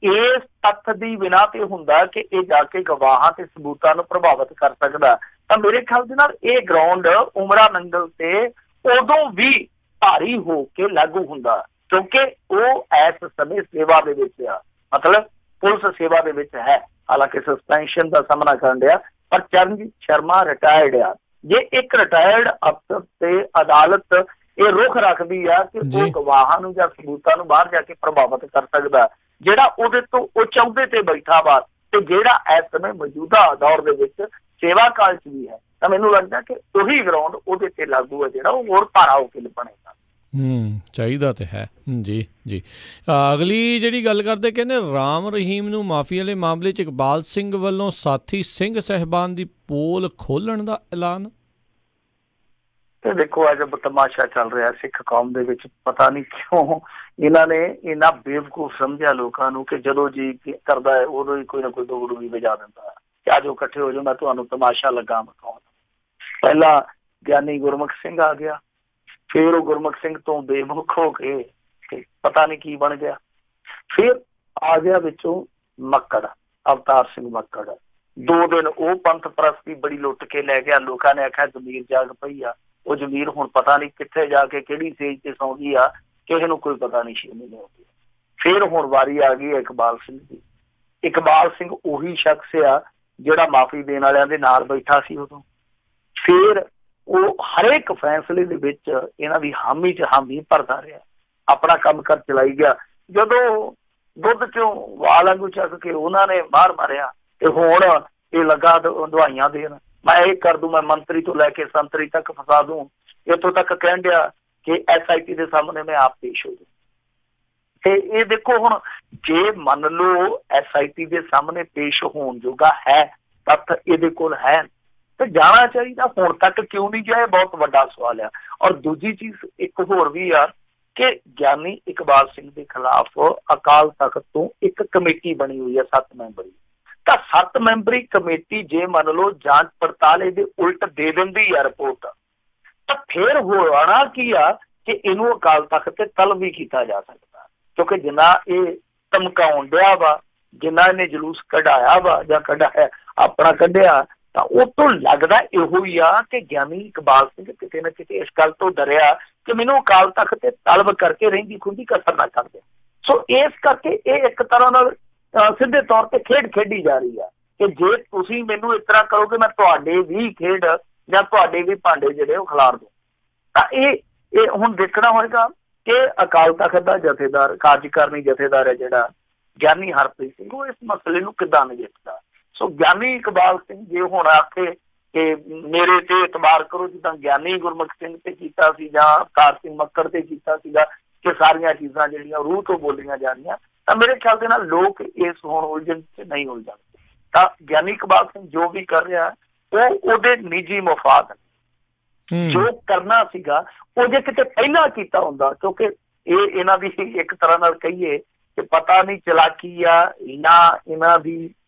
ਇਸ ਤੱਥ ਦੀ ਬਿਨਾਂ ਤੇ ਹੁੰਦਾ ਕਿ ਇਹ ਜਾ ਕੇ ਗਵਾਹਾਂ ਤੇ ਸਬੂਤਾਂ ਨੂੰ ਪ੍ਰਭਾਵਿਤ ਕਰ ਸਕਦਾ, ਤਾਂ ਮੇਰੇ ਖਿਆਲ ਦੇ ਨਾਲ ਇਹ ਗਰਾਊਂਡ ਉਮਰਾ ਨੰਗਲ ਤੇ ਉਦੋਂ ਵੀ ਭਾਰੀ ਹੋ ਕੇ ਲਾਗੂ ਹੁੰਦਾ, ਕਿਉਂਕਿ ਉਹ ਇਸ ਸਮੇਂ ਸੇਵਾ ਦੇ ਵਿੱਚ ਆ, ਮਤਲਬ ਪੁਲਿਸ ਸੇਵਾ ਦੇ ਵਿੱਚ ਹੈ। ਹਾਲਾਂਕਿ ਸਸਪੈਂਸ਼ਨ ਦਾ ਸਾਹਮਣਾ ਕਰਨ ਡਿਆ, ਪਰ ਚਰਨਜੀਤ ਸ਼ਰਮਾ ਰਿਟਾਇਰਡ ਆ। ਜੇ ਇੱਕ ਰਿਟਾਇਰਡ ਅਫਸਰ ਤੇ ਅਦਾਲਤ ਇਹ ਰੁਖ ਰੱਖਦੀ ਆ ਕਿ ਉਹ ਗਵਾਹਾਂ ਨੂੰ ਜਾਂ ਸਬੂਤਾਂ ਨੂੰ ਬਾਹਰ ਜਾ ਕੇ ਪ੍ਰਭਾਵਿਤ ਕਰ ਸਕਦਾ, ਜਿਹੜਾ ਉਹਦੇ ਤੋਂ ਉੱਚ ਅਹੁਦੇ ਤੇ ਬੈਠਾ ਵਾ, ਤੇ ਜਿਹੜਾ ਇਸ ਸਮੇਂ ਮੌਜੂਦਾ ਦੌਰ ਦੇ ਵਿੱਚ ਸੇਵਾ ਕਾਲ 'ਚ ਵੀ ਹੈ, ਤਾਂ ਮੈਨੂੰ ਲੱਗਦਾ ਕਿ ਉਹੀ ਗਰਾਊਂਡ ਉਹਦੇ ਤੇ ਲਾਗੂ ਹੈ ਜਿਹੜਾ ਉਹ ਹੋਰ ਭਾਰਾ ਹੋ ਕੇ ਬਣੇਗਾ। ਚਾਹੀਦਾ ਤੇ ਹੈ ਜੀ ਜੀ। ਅਗਲੀ ਜਿਹੜੀ ਗੱਲ ਕਰਦੇ, ਕਹਿੰਦੇ ਰਾਮ ਰਹੀਮ ਨੂੰ ਮਾਫੀ ਵਾਲੇ ਮਾਮਲੇ 'ਚ ਇਕਬਾਲ ਸਿੰਘ ਵੱਲੋਂ ਸਾਥੀ ਸਿੰਘ ਸਾਹਿਬਾਨ ਦੀ ਪੋਲ ਖੋਲ੍ਹਣ ਦਾ ਐਲਾਨ। ਤੇ ਦੇਖੋ ਅੱਜ ਤਮਾਸ਼ਾ ਚੱਲ ਰਿਹਾ ਸਿੱਖ ਕੌਮ ਦੇ ਵਿੱਚ, ਪਤਾ ਨਹੀਂ ਕਿਉਂ ਇਹਨਾਂ ਨੇ ਇੰਨਾ ਬੇਵਕੂਫ ਸਮਝਿਆ ਲੋਕਾਂ ਨੂੰ ਕਿ ਜਦੋਂ ਜੀ ਕਰਦਾ ਹੈ ਉਦੋਂ ਹੀ ਕੋਈ ਨਾ ਕੋਈ ਦੋ ਵੀ ਵਜਾ ਦਿੰਦਾ ਕਿ ਅੱਜ ਉਹ ਇਕੱਠੇ ਹੋ ਜਾਓ ਮੈਂ ਤੁਹਾਨੂੰ ਤਮਾਸ਼ਾ ਲੱਗਾ ਵਿਖਾਉਣ। ਪਹਿਲਾਂ ਗਿਆਨੀ ਗੁਰਮੁਖ ਸਿੰਘ ਆ ਗਿਆ, ਫਿਰ ਉਹ ਗੁਰਮੁਖ ਸਿੰਘ ਤੋਂ ਬੇਮੁਖ ਹੋ ਕੇ ਪਤਾ ਨਹੀਂ ਕੀ ਬਣ ਗਿਆ, ਫਿਰ ਆ ਗਿਆ ਵਿੱਚੋਂ ਮੱਕੜ, ਅਵਤਾਰ ਸਿੰਘ ਮੱਕੜ। 2 ਦਿਨ ਉਹ ਪੰਥ ਪ੍ਰਸਤੀ ਬੜੀ ਲੁੱਟ ਕੇ ਲੈ ਗਿਆ, ਲੋਕਾਂ ਨੇ ਆਖਿਆ ਜ਼ਮੀਰ ਜਾਗ ਪਈ ਆ। ਉਹ ਜ਼ਮੀਰ ਹੁਣ ਪਤਾ ਨਹੀਂ ਕਿੱਥੇ ਜਾ ਕੇ ਕਿਹੜੀ ਸੇਜ ਤੇ ਸੌਂ ਗਈ ਆ, ਕਿਸੇ ਨੂੰ ਕੋਈ ਪਤਾ ਨਹੀਂ 6 ਮਹੀਨੇ ਹੋ ਗਏ। ਫਿਰ ਹੁਣ ਵਾਰੀ ਆ ਗਈ ਇਕਬਾਲ ਸਿੰਘ ਦੀ। ਇਕਬਾਲ ਸਿੰਘ ਉਹੀ ਸ਼ਖਸ ਆ ਜਿਹੜਾ ਮਾਫੀ ਦੇਣ ਵਾਲਿਆਂ ਦੇ ਨਾਲ ਬੈਠਾ ਸੀ ਉਦੋਂ। ਫਿਰ ਉਹ ਹਰੇਕ ਫੈਸਲੇ ਦੇ ਵਿੱਚ ਇਹਨਾਂ ਦੀ ਹਾਮੀ 'ਚ ਹਾਮੀ ਭਰਦਾ ਰਿਹਾ, ਆਪਣਾ ਕੰਮ ਕਰ ਚਲਾਈ ਗਿਆ। ਜਦੋਂ ਦੁੱਧ 'ਚੋਂ ਵਾਲ ਵਾਂਗੂ ਚੱਕ ਕੇ ਉਹਨਾਂ ਨੇ ਬਾਹਰ ਮਾਰਿਆ ਤੇ ਹੁਣ ਇਹ ਲੱਗਾ ਦਵਾਈਆਂ ਦੇਣ, ਮੈਂ ਇਹ ਕਰ ਦੂੰ, ਮੈਂ ਮੰਤਰੀ ਤੋਂ ਲੈ ਕੇ ਸੰਤਰੀ ਤੱਕ ਫਸਾ ਦੂੰ, ਇੱਥੋਂ ਤੱਕ ਕਹਿਣ ਡਿਆ ਕਿ SIT ਦੇ ਸਾਹਮਣੇ ਮੈਂ ਆਪ ਪੇਸ਼ ਹੋ ਜਾਊਂ। ਤੇ ਇਹ ਦੇਖੋ ਹੁਣ ਜੇ ਮੰਨ ਲਓ SIT ਦੇ ਸਾਹਮਣੇ ਪੇਸ਼ ਹੋਣ ਜੋਗਾ ਹੈ ਤੱਥ ਇਹਦੇ ਕੋਲ ਹੈ ਤੇ ਜਾਣਾ ਚਾਹੀਦਾ, ਹੁਣ ਤੱਕ ਕਿਉਂ ਨਹੀਂ ਗਿਆ, ਬਹੁਤ ਵੱਡਾ ਸਵਾਲ ਆ। ਔਰ ਦੂਜੀ ਚੀਜ਼ ਇੱਕ ਹੋਰ ਵੀ ਆ ਕਿ ਗਿਆਨੀ ਇਕਬਾਲ ਸਿੰਘ ਦੇ ਖਿਲਾਫ ਅਕਾਲ ਤਖਤ ਤੋਂ ਇੱਕ ਕਮੇਟੀ ਬਣੀ ਹੋਈ ਹੈ 7 ਮੈਂਬਰੀ। ਤਾਂ 7 ਮੈਂਬਰੀ ਕਮੇਟੀ ਜੇ ਮੰਨ ਲਓ ਜਾਂਚ ਪੜਤਾਲ ਇਹਦੇ ਉਲਟ ਦੇ ਦਿੰਦੀ ਆ ਰਿਪੋਰਟ, ਤਾਂ ਫਿਰ ਹੋਣਾ ਕੀ ਆ ਕਿ ਇਹਨੂੰ ਅਕਾਲ ਤਖਤ ਤੇ ਤਲਬ ਵੀ ਕੀਤਾ ਜਾ ਸਕਦਾ, ਕਿਉਂਕਿ ਜਿੰਨਾ ਇਹ ਧਮਕਾਉਣ ਡਿਆ ਵਾ, ਜਿੰਨਾ ਇਹਨੇ ਜਲੂਸ ਕਢਾਇਆ ਵਾ ਜਾਂ ਕਢਾਇਆ ਆਪਣਾ ਕੱਢਿਆ, ਤਾਂ ਉਹ ਤੋਂ ਲੱਗਦਾ ਇਹੋ ਹੀ ਆ ਕਿ ਗਿਆਨੀ ਇਕਬਾਲ ਸਿੰਘ ਕਿਤੇ ਨਾ ਕਿਤੇ ਇਸ ਗੱਲ ਤੋਂ ਡਰਿਆ ਕਿ ਮੈਨੂੰ ਅਕਾਲ ਤਖਤ ਤੇ ਤਲਬ ਕਰਕੇ ਰਹਿੰਦੀ ਖੁੰਦੀ ਕਸਰ ਨਾ ਕਰਦੇ। ਸੋ ਇਸ ਕਰਕੇ ਇਹ ਇੱਕ ਤਰ੍ਹਾਂ ਨਾਲ ਸਿੱਧੇ ਤੌਰ ਤੇ ਖੇਡ ਖੇਡੀ ਜਾ ਰਹੀ ਆ ਕਿ ਜੇ ਤੁਸੀਂ ਮੈਨੂੰ ਇਸ ਤਰ੍ਹਾਂ ਕਰੋਗੇ ਮੈਂ ਤੁਹਾਡੇ ਵੀ ਖੇਡ ਜਾਂ ਤੁਹਾਡੇ ਵੀ ਭਾਂਡੇ ਜਿਹੜੇ ਉਹ ਖਿਲਾਰ ਦੂੰ। ਤਾਂ ਇਹ ਹੁਣ ਦੇਖਣਾ ਹੋਏਗਾ ਕਿ ਅਕਾਲ ਤਖਤ ਦਾ ਜਥੇਦਾਰ, ਕਾਰਜਕਾਰਨੀ ਜਥੇਦਾਰ ਹੈ ਜਿਹੜਾ ਗਿਆਨੀ ਹਰਪ੍ਰੀਤ ਸਿੰਘ, ਉਹ ਇਸ ਮਸਲੇ ਨੂੰ ਕਿੱਦਾਂ ਨਜਿੱਠਦਾ। ਸੋ ਗਿਆਨੀ ਇਕਬਾਲ ਸਿੰਘ ਜੇ ਹੁਣ ਆਖੇ ਕਿ ਮੇਰੇ ਤੇ ਇਤਬਾਰ ਕਰੋ ਜਿੱਦਾਂ ਗਿਆਨੀ ਗੁਰਮੁਖ ਸਿੰਘ ਤੇ ਕੀਤਾ ਸੀ ਜਾਂ ਅਵਤਾਰ ਸਿੰਘ ਮੱਕੜ ਤੇ ਕੀਤਾ ਸੀਗਾ ਕਿ ਸਾਰੀਆਂ ਚੀਜ਼ਾਂ ਜਿਹੜੀਆਂ ਰੂਹ ਤੋਂ ਬੋਲੀਆਂ ਜਾ ਰਹੀਆਂ, ਤਾਂ ਮੇਰੇ ਖਿਆਲ ਦੇ ਨਾਲ ਲੋਕ ਇਸ ਹੁਣ ਉਲਝਣ 'ਚ ਨਹੀਂ ਉਲਝਣਗੇ। ਤਾਂ ਗਿਆਨੀ ਇਕਬਾਲ ਸਿੰਘ ਜੋ ਵੀ ਕਰ ਰਿਹਾ ਉਹ ਉਹਦੇ ਨਿੱਜੀ ਮਫਾਦ ਜੋ ਕਰਨਾ ਸੀਗਾ ਉਹ ਜੇ ਕਿਤੇ ਪਹਿਲਾਂ ਕੀਤਾ ਹੁੰਦਾ, ਕਿਉਂਕਿ ਇਹਨਾਂ ਦੀ ਇੱਕ ਤਰ੍ਹਾਂ ਨਾਲ ਕਹੀਏ ਕਿ ਪਤਾ ਨਹੀਂ ਚਲਾਕੀ ਆ ਜਾਂ ਇਹਨਾਂ ਦੀ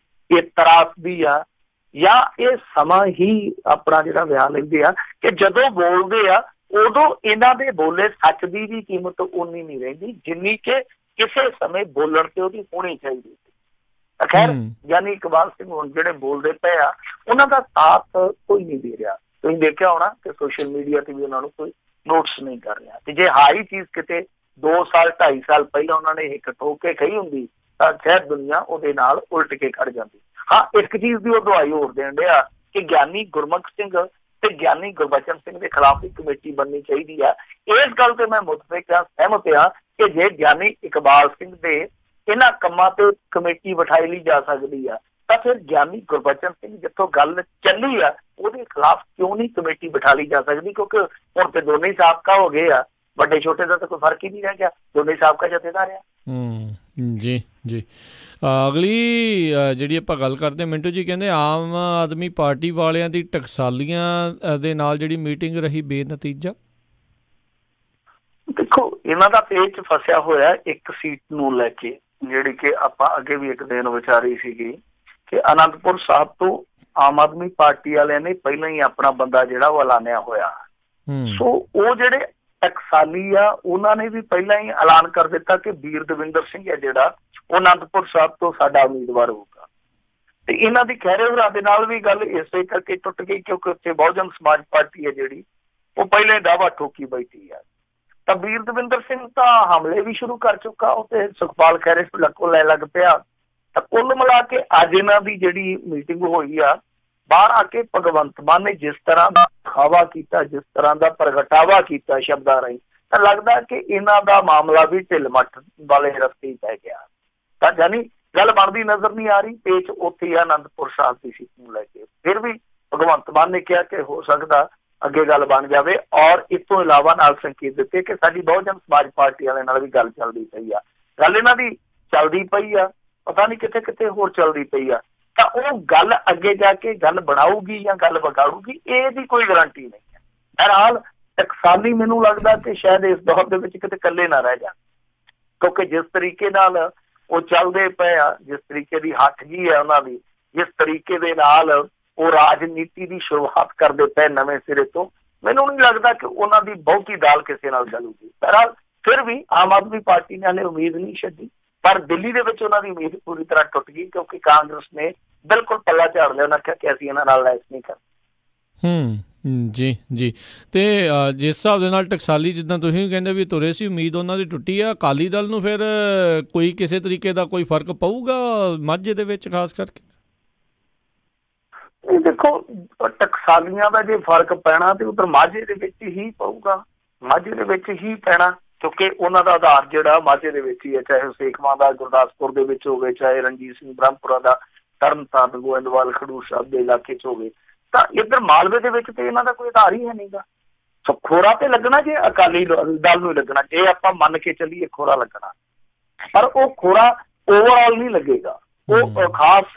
ਇਹ ਤਰਾਸਦੀ ਆ ਜਾਂ ਇਹ ਸਮਾਂ ਹੀ ਆਪਣਾ ਜਿਹੜਾ ਵਿਆਹ ਲੈਂਦੇ ਆ ਕਿ ਜਦੋਂ ਬੋਲਦੇ ਆ ਉਦੋਂ ਇਹਨਾਂ ਦੇ ਬੋਲੇ ਸੱਚ ਦੀ ਵੀ ਕੀਮਤ ਉਨੀ ਨਹੀਂ ਰਹਿੰਦੀ ਜਿੰਨੀ ਕਿ ਕਿਸੇ ਸਮੇਂ ਬੋਲਣ ਤੇ ਉਹਦੀ ਹੋਣੀ ਚਾਹੀਦੀ ਸੀ। ਖੈਰ ਗਿਆਨੀ ਇਕਬਾਲ ਸਿੰਘ ਹੁਣ ਜਿਹੜੇ ਬੋਲਦੇ ਪਏ ਆ ਉਹਨਾਂ ਦਾ ਸਾਥ ਕੋਈ ਨਹੀਂ ਦੇ ਰਿਹਾ। ਤੁਸੀਂ ਦੇਖਿਆ ਹੋਣਾ ਕਿ ਸੋਸ਼ਲ ਮੀਡੀਆ ਤੇ ਵੀ ਉਹਨਾਂ ਨੂੰ ਕੋਈ ਨੋਟਿਸ ਨਹੀਂ ਕਰ ਰਿਹਾ। ਤੇ ਜੇ ਹਾਈ ਚੀਜ਼ ਕਿਤੇ 2 ਸਾਲ 2.5 ਸਾਲ ਪਹਿਲਾਂ ਉਹਨਾਂ ਨੇ ਇੱਕ ਠੋਕ ਕੇ ਕਹੀ ਹੁੰਦੀ ਤਾਂ ਸ਼ਾਇਦ ਦੁਨੀਆ ਉਹਦੇ ਨਾਲ ਉਲਟ ਕੇ ਖੜ ਜਾਂਦੀ। ਹਾਂ, ਇੱਕ ਚੀਜ਼ ਦੀ ਉਹ ਦਵਾਈ ਹੋਰ ਦੇਣ ਡਿਆ ਕਿ ਗਿਆਨੀ ਗੁਰਮੁਖ ਸਿੰਘ ਤੇ ਗਿਆਨੀ ਗੁਰਬਚਨ ਸਿੰਘ ਦੇ ਖਿਲਾਫ ਇੱਕ ਕਮੇਟੀ ਬਣਨੀ ਚਾਹੀਦੀ ਆ। ਇਸ ਗੱਲ ਤੇ ਮੈਂ ਮੁਤਫਿਕ ਹਾਂ, ਸਹਿਮਤ ਹਾਂ ਕਿ ਜੇ ਗਿਆਨੀ ਇਕਬਾਲ ਸਿੰਘ ਦੇ ਇਹਨਾਂ ਕੰਮਾਂ ਤੇ ਕਮੇਟੀ ਬਿਠਾਈ ਲਈ ਜਾ ਸਕਦੀ ਆ ਤਾਂ ਫਿਰ ਗਿਆਨੀ ਗੁਰਬਚਨ ਸਿੰਘ ਜਿੱਥੋਂ ਗੱਲ ਚੱਲੀ ਆ ਉਹਦੇ ਖਿਲਾਫ ਕਿਉਂ ਨਹੀਂ ਕਮੇਟੀ ਬਿਠਾ ਲਈ ਜਾ ਸਕਦੀ, ਕਿਉਂਕਿ ਹੁਣ ਤੇ ਦੋਨੇ ਹੀ ਸਾਬਕਾ ਹੋ ਗਏ ਆ, ਵੱਡੇ ਛੋਟੇ ਦਾ ਤਾਂ ਕੋਈ ਫਰਕ ਹੀ ਨਹੀਂ ਰਹਿ ਗਿਆ, ਦੋਨੇ ਸਾਬਕਾ ਜਥੇਦਾਰ ਆ। ਜੀ ਜੀ। ਅਗਲੀ ਜਿਹੜੀ ਆਪਾਂ ਗੱਲ ਕਰਦੇ ਮਿੰਟੂ ਜੀ, ਕਹਿੰਦੇ ਆਮ ਆਦਮੀ ਪਾਰਟੀ ਵਾਲਿਆਂ ਦੀ ਟਕਸਾਲੀਆਂ ਦੇ ਨਾਲ ਜਿਹੜੀ ਮੀਟਿੰਗ ਰਹੀ ਬੇਨਤੀਜਾ। ਦੇਖੋ ਇਹਨਾਂ ਦਾ ਪੇਚ 'ਚ ਫਸਿਆ ਹੋਇਆ ਇੱਕ ਸੀਟ ਨੂੰ ਲੈ ਕੇ, ਜਿਹੜੀ ਕਿ ਆਪਾਂ ਅੱਗੇ ਵੀ ਇੱਕ ਦਿਨ ਵਿਚਾਰੀ ਸੀਗੀ ਕਿ ਅਨੰਦਪੁਰ ਸਾਹਿਬ ਤੋਂ ਆਮ ਆਦਮੀ ਪਾਰਟੀ ਵਾਲਿਆਂ ਨੇ ਪਹਿਲਾਂ ਹੀ ਆਪਣਾ ਬੰਦਾ ਜਿਹੜਾ ਉਹ ਐਲਾਨਿਆ ਹੋਇਆ। ਸੋ ਉਹ ਜਿਹੜੇ ਟਕਸਾਲੀ ਆ ਉਹਨਾਂ ਨੇ ਵੀ ਪਹਿਲਾਂ ਹੀ ਐਲਾਨ ਕਰ ਦਿੱਤਾ ਕਿ ਵੀਰ ਦਵਿੰਦਰ ਸਿੰਘ ਹੈ ਜਿਹੜਾ ਉਹ ਅਨੰਦਪੁਰ ਸਾਹਿਬ ਤੋਂ ਸਾਡਾ ਉਮੀਦਵਾਰ ਹੋਊਗਾ। ਤੇ ਇਹਨਾਂ ਦੀ ਖਹਿਰੇ ਹੋਰਾਂ ਦੇ ਨਾਲ ਵੀ ਗੱਲ ਇਸੇ ਕਰਕੇ ਟੁੱਟ ਗਈ ਕਿਉਂਕਿ ਉੱਥੇ ਬਹੁਜਨ ਸਮਾਜ ਪਾਰਟੀ ਹੈ ਜਿਹੜੀ ਉਹ ਪਹਿਲਾਂ ਹੀ ਦਾਅਵਾ ਠੋਕੀ ਬੈਠੀ ਆ। ਤਾਂ ਵੀਰ ਦਵਿੰਦਰ ਸਿੰਘ ਤਾਂ ਹਮਲੇ ਵੀ ਸ਼ੁਰੂ ਕਰ ਚੁੱਕਾ, ਉਹ ਤੇ ਸੁਖਪਾਲ ਖਹਿਰੇ ਲੱਕੋ ਲੈ ਲੱਗ ਪਿਆ। ਤਾਂ ਕੁੱਲ ਮਿਲਾ ਕੇ ਅੱਜ ਇਹਨਾਂ ਦੀ ਜਿਹੜੀ ਮੀਟਿੰਗ ਹੋਈ ਆ, ਬਾਹਰ ਆ ਕੇ ਭਗਵੰਤ ਮਾਨ ਨੇ ਜਿਸ ਤਰ੍ਹਾਂ ਦਾ ਖਾਵਾ ਕੀਤਾ, ਜਿਸ ਤਰ੍ਹਾਂ ਦਾ ਪ੍ਰਗਟਾਵਾ ਕੀਤਾ ਸ਼ਬਦਾਂ ਰਾਹੀਂ, ਤਾਂ ਲੱਗਦਾ ਕਿ ਇਹਨਾਂ ਦਾ ਮਾਮਲਾ ਵੀ ਢਿੱਲ ਮੱਠ ਵਾਲੇ ਰਸਤੇ ਪੈ ਗਿਆ। ਤਾਂ ਜਾਨੀ ਗੱਲ ਬਣਦੀ ਨਜ਼ਰ ਨਹੀਂ ਆ ਰਹੀ। ਪੇਚ ਉੱਥੇ ਆ ਅਨੰਦਪੁਰ ਸਾਹਿਬ ਦੀ ਸੀਟ ਨੂੰ ਲੈ ਕੇ। ਫਿਰ ਵੀ ਭਗਵੰਤ ਮਾਨ ਨੇ ਕਿਹਾ ਕਿ ਹੋ ਸਕਦਾ ਅੱਗੇ ਗੱਲ ਬਣ ਜਾਵੇ, ਔਰ ਇਸ ਤੋਂ ਇਲਾਵਾ ਨਾਲ ਸੰਕੇਤ ਦਿੱਤੇ ਕਿ ਸਾਡੀ ਬਹੁਜਨ ਸਮਾਜ ਪਾਰਟੀ ਵਾਲਿਆਂ ਨਾਲ ਵੀ ਗੱਲ ਚੱਲਦੀ ਪਈ ਆ। ਗੱਲ ਇਹਨਾਂ ਦੀ ਚੱਲਦੀ ਪਈ ਆ, ਪਤਾ ਨਹੀਂ ਕਿਤੇ ਕਿਤੇ ਹੋਰ ਚੱਲਦੀ ਪਈ ਆ, ਤਾਂ ਉਹ ਗੱਲ ਅੱਗੇ ਜਾ ਕੇ ਗੱਲ ਬਣਾਊਗੀ ਜਾਂ ਗੱਲ ਵਿਗਾੜੂਗੀ, ਇਹਦੀ ਕੋਈ ਗਰੰਟੀ ਨਹੀਂ ਹੈ। ਬਹਰਹਾਲ ਟਕਸਾਲੀ ਮੈਨੂੰ ਲੱਗਦਾ ਕਿ ਸ਼ਾਇਦ ਇਸ ਦੌਰ ਦੇ ਵਿੱਚ ਕਿਤੇ ਇਕੱਲੇ ਨਾ ਰਹਿ ਜਾਣ, ਕਿਉਂਕਿ ਜਿਸ ਤਰੀਕੇ ਨਾਲ ਉਹ ਚੱਲਦੇ ਪਏ ਆ, ਜਿਸ ਤਰੀਕੇ ਦੀ ਹੱਠਗੀ ਹੈ ਉਹਨਾਂ ਦੀ, ਜਿਸ ਤਰੀਕੇ ਦੇ ਨਾਲ ਉਹ ਰਾਜਨੀਤੀ ਦੀ ਸ਼ੁਰੂਆਤ ਕਰਦੇ ਪਏ ਨਵੇਂ ਸਿਰੇ ਤੋਂ, ਮੈਨੂੰ ਨਹੀਂ ਲੱਗਦਾ ਕਿ ਉਹਨਾਂ ਦੀ ਬਹੁਤੀ ਦਾਲ ਕਿਸੇ ਨਾਲ ਚੱਲੂਗੀ। ਬਹਰਹਾਲ ਫਿਰ ਵੀ ਆਮ ਆਦਮੀ ਪਾਰਟੀ ਨੇ ਹਲੇ ਉਮੀਦ ਨਹੀਂ ਛੱਡੀ, ਪਰ ਦਿੱਲੀ ਦੇ ਵਿੱਚ ਉਹਨਾਂ ਦੀ ਉਮੀਦ ਪੂਰੀ ਤਰ੍ਹਾਂ ਟੁੱਟ ਗਈ, ਕਿਉਂਕਿ ਕਾਂਗਰਸ ਨੇ ਬਿਲਕੁਲ ਪੱਲਾ ਝਾੜ ਲਿਆ। ਉਹਨਾਂ ਕਿਹਾ ਕਿ ਅਸੀਂ ਇਹਨਾਂ ਨਾਲ ਲੈਸ ਨਹੀਂ ਕਰਦੇ। ਜੀ ਜੀ। ਤੇ ਜਿਸ ਹਿਸਾਬ ਦੇ ਨਾਲ ਟਕਸਾਲੀ, ਜਿੱਦਾਂ ਤੁਸੀਂ ਕਹਿੰਦੇ ਵੀ ਤੁਰੇ ਸੀ, ਉਮੀਦ ਉਹਨਾਂ ਦੀ ਟੁੱਟੀ ਆ, ਅਕਾਲੀ ਦਲ ਨੂੰ ਫਿਰ ਕੋਈ ਕਿਸੇ ਤਰੀਕੇ ਦਾ ਕੋਈ ਫਰਕ ਪਊਗਾ ਮਾਝੇ ਦੇ ਵਿੱਚ ਖਾਸ ਕਰਕੇ? ਇਹ ਦੇਖੋ, ਟਕਸਾਲੀਆਂ ਦਾ ਜੇ ਫਰਕ ਪੈਣਾ ਤੇ ਉਧਰ ਮਾਝੇ ਦੇ ਵਿੱਚ ਹੀ ਪਊਗਾ, ਮਾਝੇ ਦੇ ਵਿੱਚ ਹੀ ਪੈਣਾ, ਕਿਉਂਕਿ ਉਹਨਾਂ ਦਾ ਆਧਾਰ ਜਿਹੜਾ ਮਾਝੇ ਦੇ ਵਿੱਚ ਹੀ ਹੈ, ਚਾਹੇ ਸੇਖਵਾਂ ਦਾ ਗੁਰਦਾਸਪੁਰ ਦੇ ਵਿੱਚ ਹੋਵੇ, ਚਾਹੇ ਰਣਜੀਤ ਸਿੰਘ ਬ੍ਰਹਮਪੁਰਾ ਦਾ ਤਰਨਤਾਰਨ ਗੋਇੰਦਵਾਲ ਖਡੂਰ ਸਾਹਿਬ ਦੇ ਇਲਾਕੇ 'ਚ ਹੋਵੇ, ਤਾਂ ਇੱਧਰ ਮਾਲਵੇ ਦੇ ਵਿੱਚ ਤੇ ਇਹਨਾਂ ਦਾ ਕੋਈ ਆਧਾਰ ਹੀ ਹੈ ਨਹੀਂਗਾ। ਸੋ ਖੋਰਾ ਤੇ ਲੱਗਣਾ ਜੇ ਅਕਾਲੀ ਦਲ ਨੂੰ ਲੱਗਣਾ, ਜੇ ਆਪਾਂ ਮੰਨ ਕੇ ਚੱਲੀਏ ਖੋਰਾ ਲੱਗਣਾ, ਪਰ ਉਹ ਖੋਰਾ ਓਵਰਆਲ ਨਹੀਂ ਲੱਗੇਗਾ। ਉਹ ਖਾਸ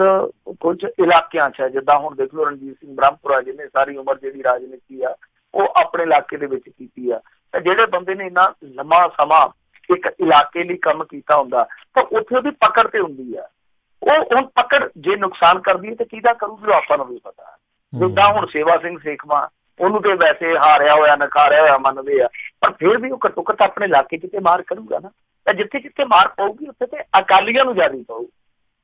ਕੁਝ ਇਲਾਕਿਆਂ 'ਚ ਹੈ, ਜਿੱਦਾਂ ਹੁਣ ਦੇਖ ਲਓ ਰਣਜੀਤ ਸਿੰਘ ਬ੍ਰਹਮਪੁਰਾ ਜਿਹਨੇ ਸਾਰੀ ਉਮਰ ਜਿਹੜੀ ਰਾਜਨੀਤੀ ਆ ਉਹ ਆਪਣੇ ਇਲਾਕੇ ਦੇ ਵਿੱਚ ਕੀਤੀ ਆ, ਤਾਂ ਜਿਹੜੇ ਬੰਦੇ ਨੇ ਇੰਨਾ ਲੰਮਾ ਸਮਾਂ ਇੱਕ ਇਲਾਕੇ ਲਈ ਕੰਮ ਕੀਤਾ ਹੁੰਦਾ, ਤਾਂ ਉੱਥੇ ਉਹਦੀ ਪਕੜ ਤੇ ਹੁੰਦੀ ਆ। ਉਹ ਹੁਣ ਪਕੜ ਜੇ ਨੁਕਸਾਨ ਕਰਦੀ ਹੈ ਤੇ ਕਿਹਦਾ ਕਰੂਗੀ ਉਹ ਆਪਾਂ ਨੂੰ ਵੀ ਪਤਾ। ਜਿੱਦਾਂ ਹੁਣ ਸੇਵਾ ਸਿੰਘ ਸੇਖਵਾਂ, ਉਹਨੂੰ ਤੇ ਵੈਸੇ ਹਾਰਿਆ ਹੋਇਆ ਨਕਾਰਿਆ ਹੋਇਆ ਮੰਨਦੇ ਆ, ਪਰ ਫਿਰ ਵੀ ਉਹ ਘੱਟੋ ਘੱਟ ਆਪਣੇ ਇਲਾਕੇ 'ਚ ਤੇ ਮਾਰ ਕਰੂਗਾ ਨਾ, ਤਾਂ ਜਿੱਥੇ ਜਿੱਥੇ ਮਾਰ ਪਊਗੀ ਉੱਥੇ ਤੇ ਅਕਾਲੀਆਂ ਨੂੰ ਜ਼ਿਆਦਾ ਪਊ।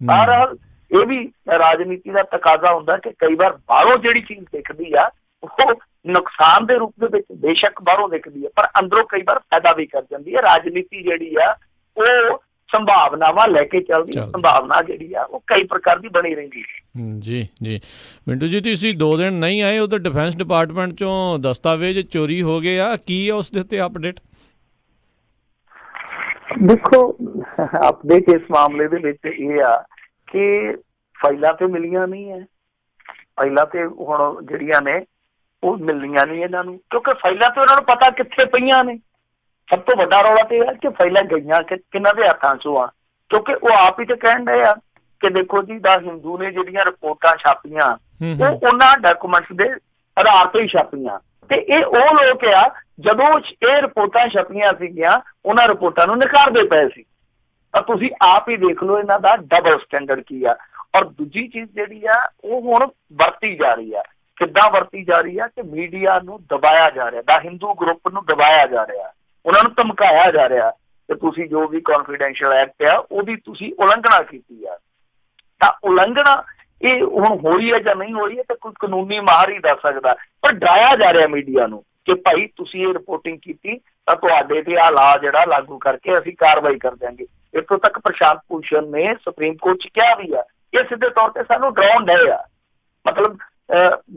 ਬਹਰਹਾਲ ਇਹ ਵੀ ਰਾਜਨੀਤੀ ਦਾ ਤਕਾਜ਼ਾ ਹੁੰਦਾ ਕਿ ਕਈ ਵਾਰ ਬਾਹਰੋਂ ਜਿਹੜੀ ਚੀਜ਼ ਦਿਖਦੀ ਆ ਉਹ ਨੁਕਸਾਨ ਦੇ ਰੂਪ ਦੇ ਵਿੱਚ ਬੇਸ਼ੱਕ ਬਾਹਰੋਂ ਦਿਖਦੀ ਹੈ, ਪਰ ਅੰਦਰੋਂ ਕਈ ਵਾਰ ਫਾਇਦਾ ਵੀ ਕਰ ਜਾਂਦੀ ਹੈ। ਰਾਜਨੀਤੀ ਜਿਹੜੀ ਆ ਉਹ ਸੰਭਾਵਨਾਵਾਂ ਲੈ ਕੇ ਚੱਲਦੀ, ਸੰਭਾਵਨਾ ਜਿਹੜੀ ਆ ਉਹ ਕਈ ਪ੍ਰਕਾਰ ਦੀ ਬਣੀ ਰਹਿੰਦੀ ਹੈ। ਜੀ ਜੀ। ਮਿੰਟੂ ਜੀ, ਤੁਸੀਂ 2 ਦਿਨ ਨਹੀਂ ਆਏ, ਉਧਰ ਡਿਫੈਂਸ ਡਿਪਾਰਟਮੈਂਟ ਚੋਂ ਦਸਤਾਵੇਜ਼ ਚੋਰੀ ਹੋ ਗਏ ਆ, ਕੀ ਆ ਉਸ ਦੇ ਉੱਤੇ ਅਪਡੇਟ? ਦੇਖੋ, ਅਪਡੇਟ ਇਸ ਮਾਮਲੇ ਦੇ ਵਿੱਚ ਇਹ ਆ ਕਿ ਫਾਈਲਾਂ ਤੇ ਮਿਲੀਆਂ ਨਹੀਂ ਹੈ, ਫਾਈਲਾਂ ਤੇ ਹੁਣ ਜਿਹੜੀਆਂ ਨੇ ਉਹ ਮਿਲਣੀਆਂ ਨਹੀਂ ਇਹਨਾਂ ਨੂੰ, ਕਿਉਂਕਿ ਫਾਈਲਾਂ ਤੇ ਉਹਨਾਂ ਨੂੰ ਪਤਾ ਕਿੱਥੇ ਪਈਆਂ ਨੇ। ਸਭ ਤੋਂ ਵੱਡਾ ਰੌਲਾ ਤੇ ਇਹ ਹੈ ਕਿ ਫਾਈਲਾਂ ਗਈਆਂ ਕਿਹਨਾਂ ਦੇ ਹੱਥਾਂ 'ਚੋਂ ਆ, ਕਿਉਂਕਿ ਉਹ ਆਪ ਹੀ ਤੇ ਕਹਿਣ ਡਏ ਆ ਕਿ ਦੇਖੋ ਜੀ ਦਾ ਹਿੰਦੂ ਨੇ ਜਿਹੜੀਆਂ ਰਿਪੋਰਟਾਂ ਛਾਪੀਆਂ ਉਹ ਉਹਨਾਂ ਡਾਕੂਮੈਂਟਸ ਦੇ ਆਧਾਰ ਤੇ ਹੀ ਛਾਪੀਆਂ, ਤੇ ਇਹ ਉਹ ਲੋਕ ਆ ਜਦੋਂ ਇਹ ਰਿਪੋਰਟਾਂ ਛਪੀਆਂ ਸੀਗੀਆਂ ਉਹਨਾਂ ਰਿਪੋਰਟਾਂ ਨੂੰ ਨਕਾਰਦੇ ਪਏ ਸੀ। ਤਾਂ ਤੁਸੀਂ ਆਪ ਹੀ ਦੇਖ ਲਓ ਇਹਨਾਂ ਦਾ ਡਬਲ ਸਟੈਂਡਰਡ ਕੀ ਆ। ਔਰ ਦੂਜੀ ਚੀਜ਼ ਜਿਹੜੀ ਆ ਉਹ ਹੁਣ ਵਰਤੀ ਜਾ ਰਹੀ ਆ, ਕਿੱਦਾਂ ਵਰਤੀ ਜਾ ਰਹੀ ਆ ਕਿ ਮੀਡੀਆ ਨੂੰ ਦਬਾਇਆ ਜਾ ਰਿਹਾ, ਦਾ ਹਿੰਦੂ ਗਰੁੱਪ ਨੂੰ ਦਬਾਇਆ ਜਾ ਰਿਹਾ, ਉਹਨਾਂ ਨੂੰ ਧਮਕਾਇਆ ਜਾ ਰਿਹਾ ਕਿ ਤੁਸੀਂ ਜੋ ਵੀ ਕੌਨਫੀਡੈਂਸ਼ੀਅਲ ਐਕਟ ਆ ਉਹਦੀ ਤੁਸੀਂ ਉਲੰਘਣਾ ਕੀਤੀ ਆ। ਤਾਂ ਉਲੰਘਣਾ ਇਹ ਹੁਣ ਹੋਈ ਹੈ ਜਾਂ ਨਹੀਂ ਹੋਈ ਹੈ ਤਾਂ ਕੋਈ ਕਾਨੂੰਨੀ ਮਾਹਰ ਹੀ ਦੱਸ ਸਕਦਾ, ਪਰ ਡਰਾਇਆ ਜਾ ਰਿਹਾ ਮੀਡੀਆ ਨੂੰ ਕਿ ਭਾਈ ਤੁਸੀਂ ਇਹ ਰਿਪੋਰਟਿੰਗ ਕੀਤੀ ਤਾਂ ਤੁਹਾਡੇ ਤੇ ਆਹ ਲਾ ਜਿਹੜਾ ਲਾਗੂ ਕਰਕੇ ਅਸੀਂ ਕਾਰਵਾਈ ਕਰ ਦਿਆਂਗੇ। ਇੱਥੋਂ ਤੱਕ ਪ੍ਰਸ਼ਾਂਤ ਭੂਸ਼ਣ ਨੇ ਸੁਪਰੀਮ ਕੋਰਟ 'ਚ ਕਿਹਾ ਵੀ ਆ, ਇਹ ਸਿੱਧੇ ਤੌਰ ਤੇ ਸਾਨੂੰ ਡਰਾਉਣ ਡਏ ਆ। ਮਤਲਬ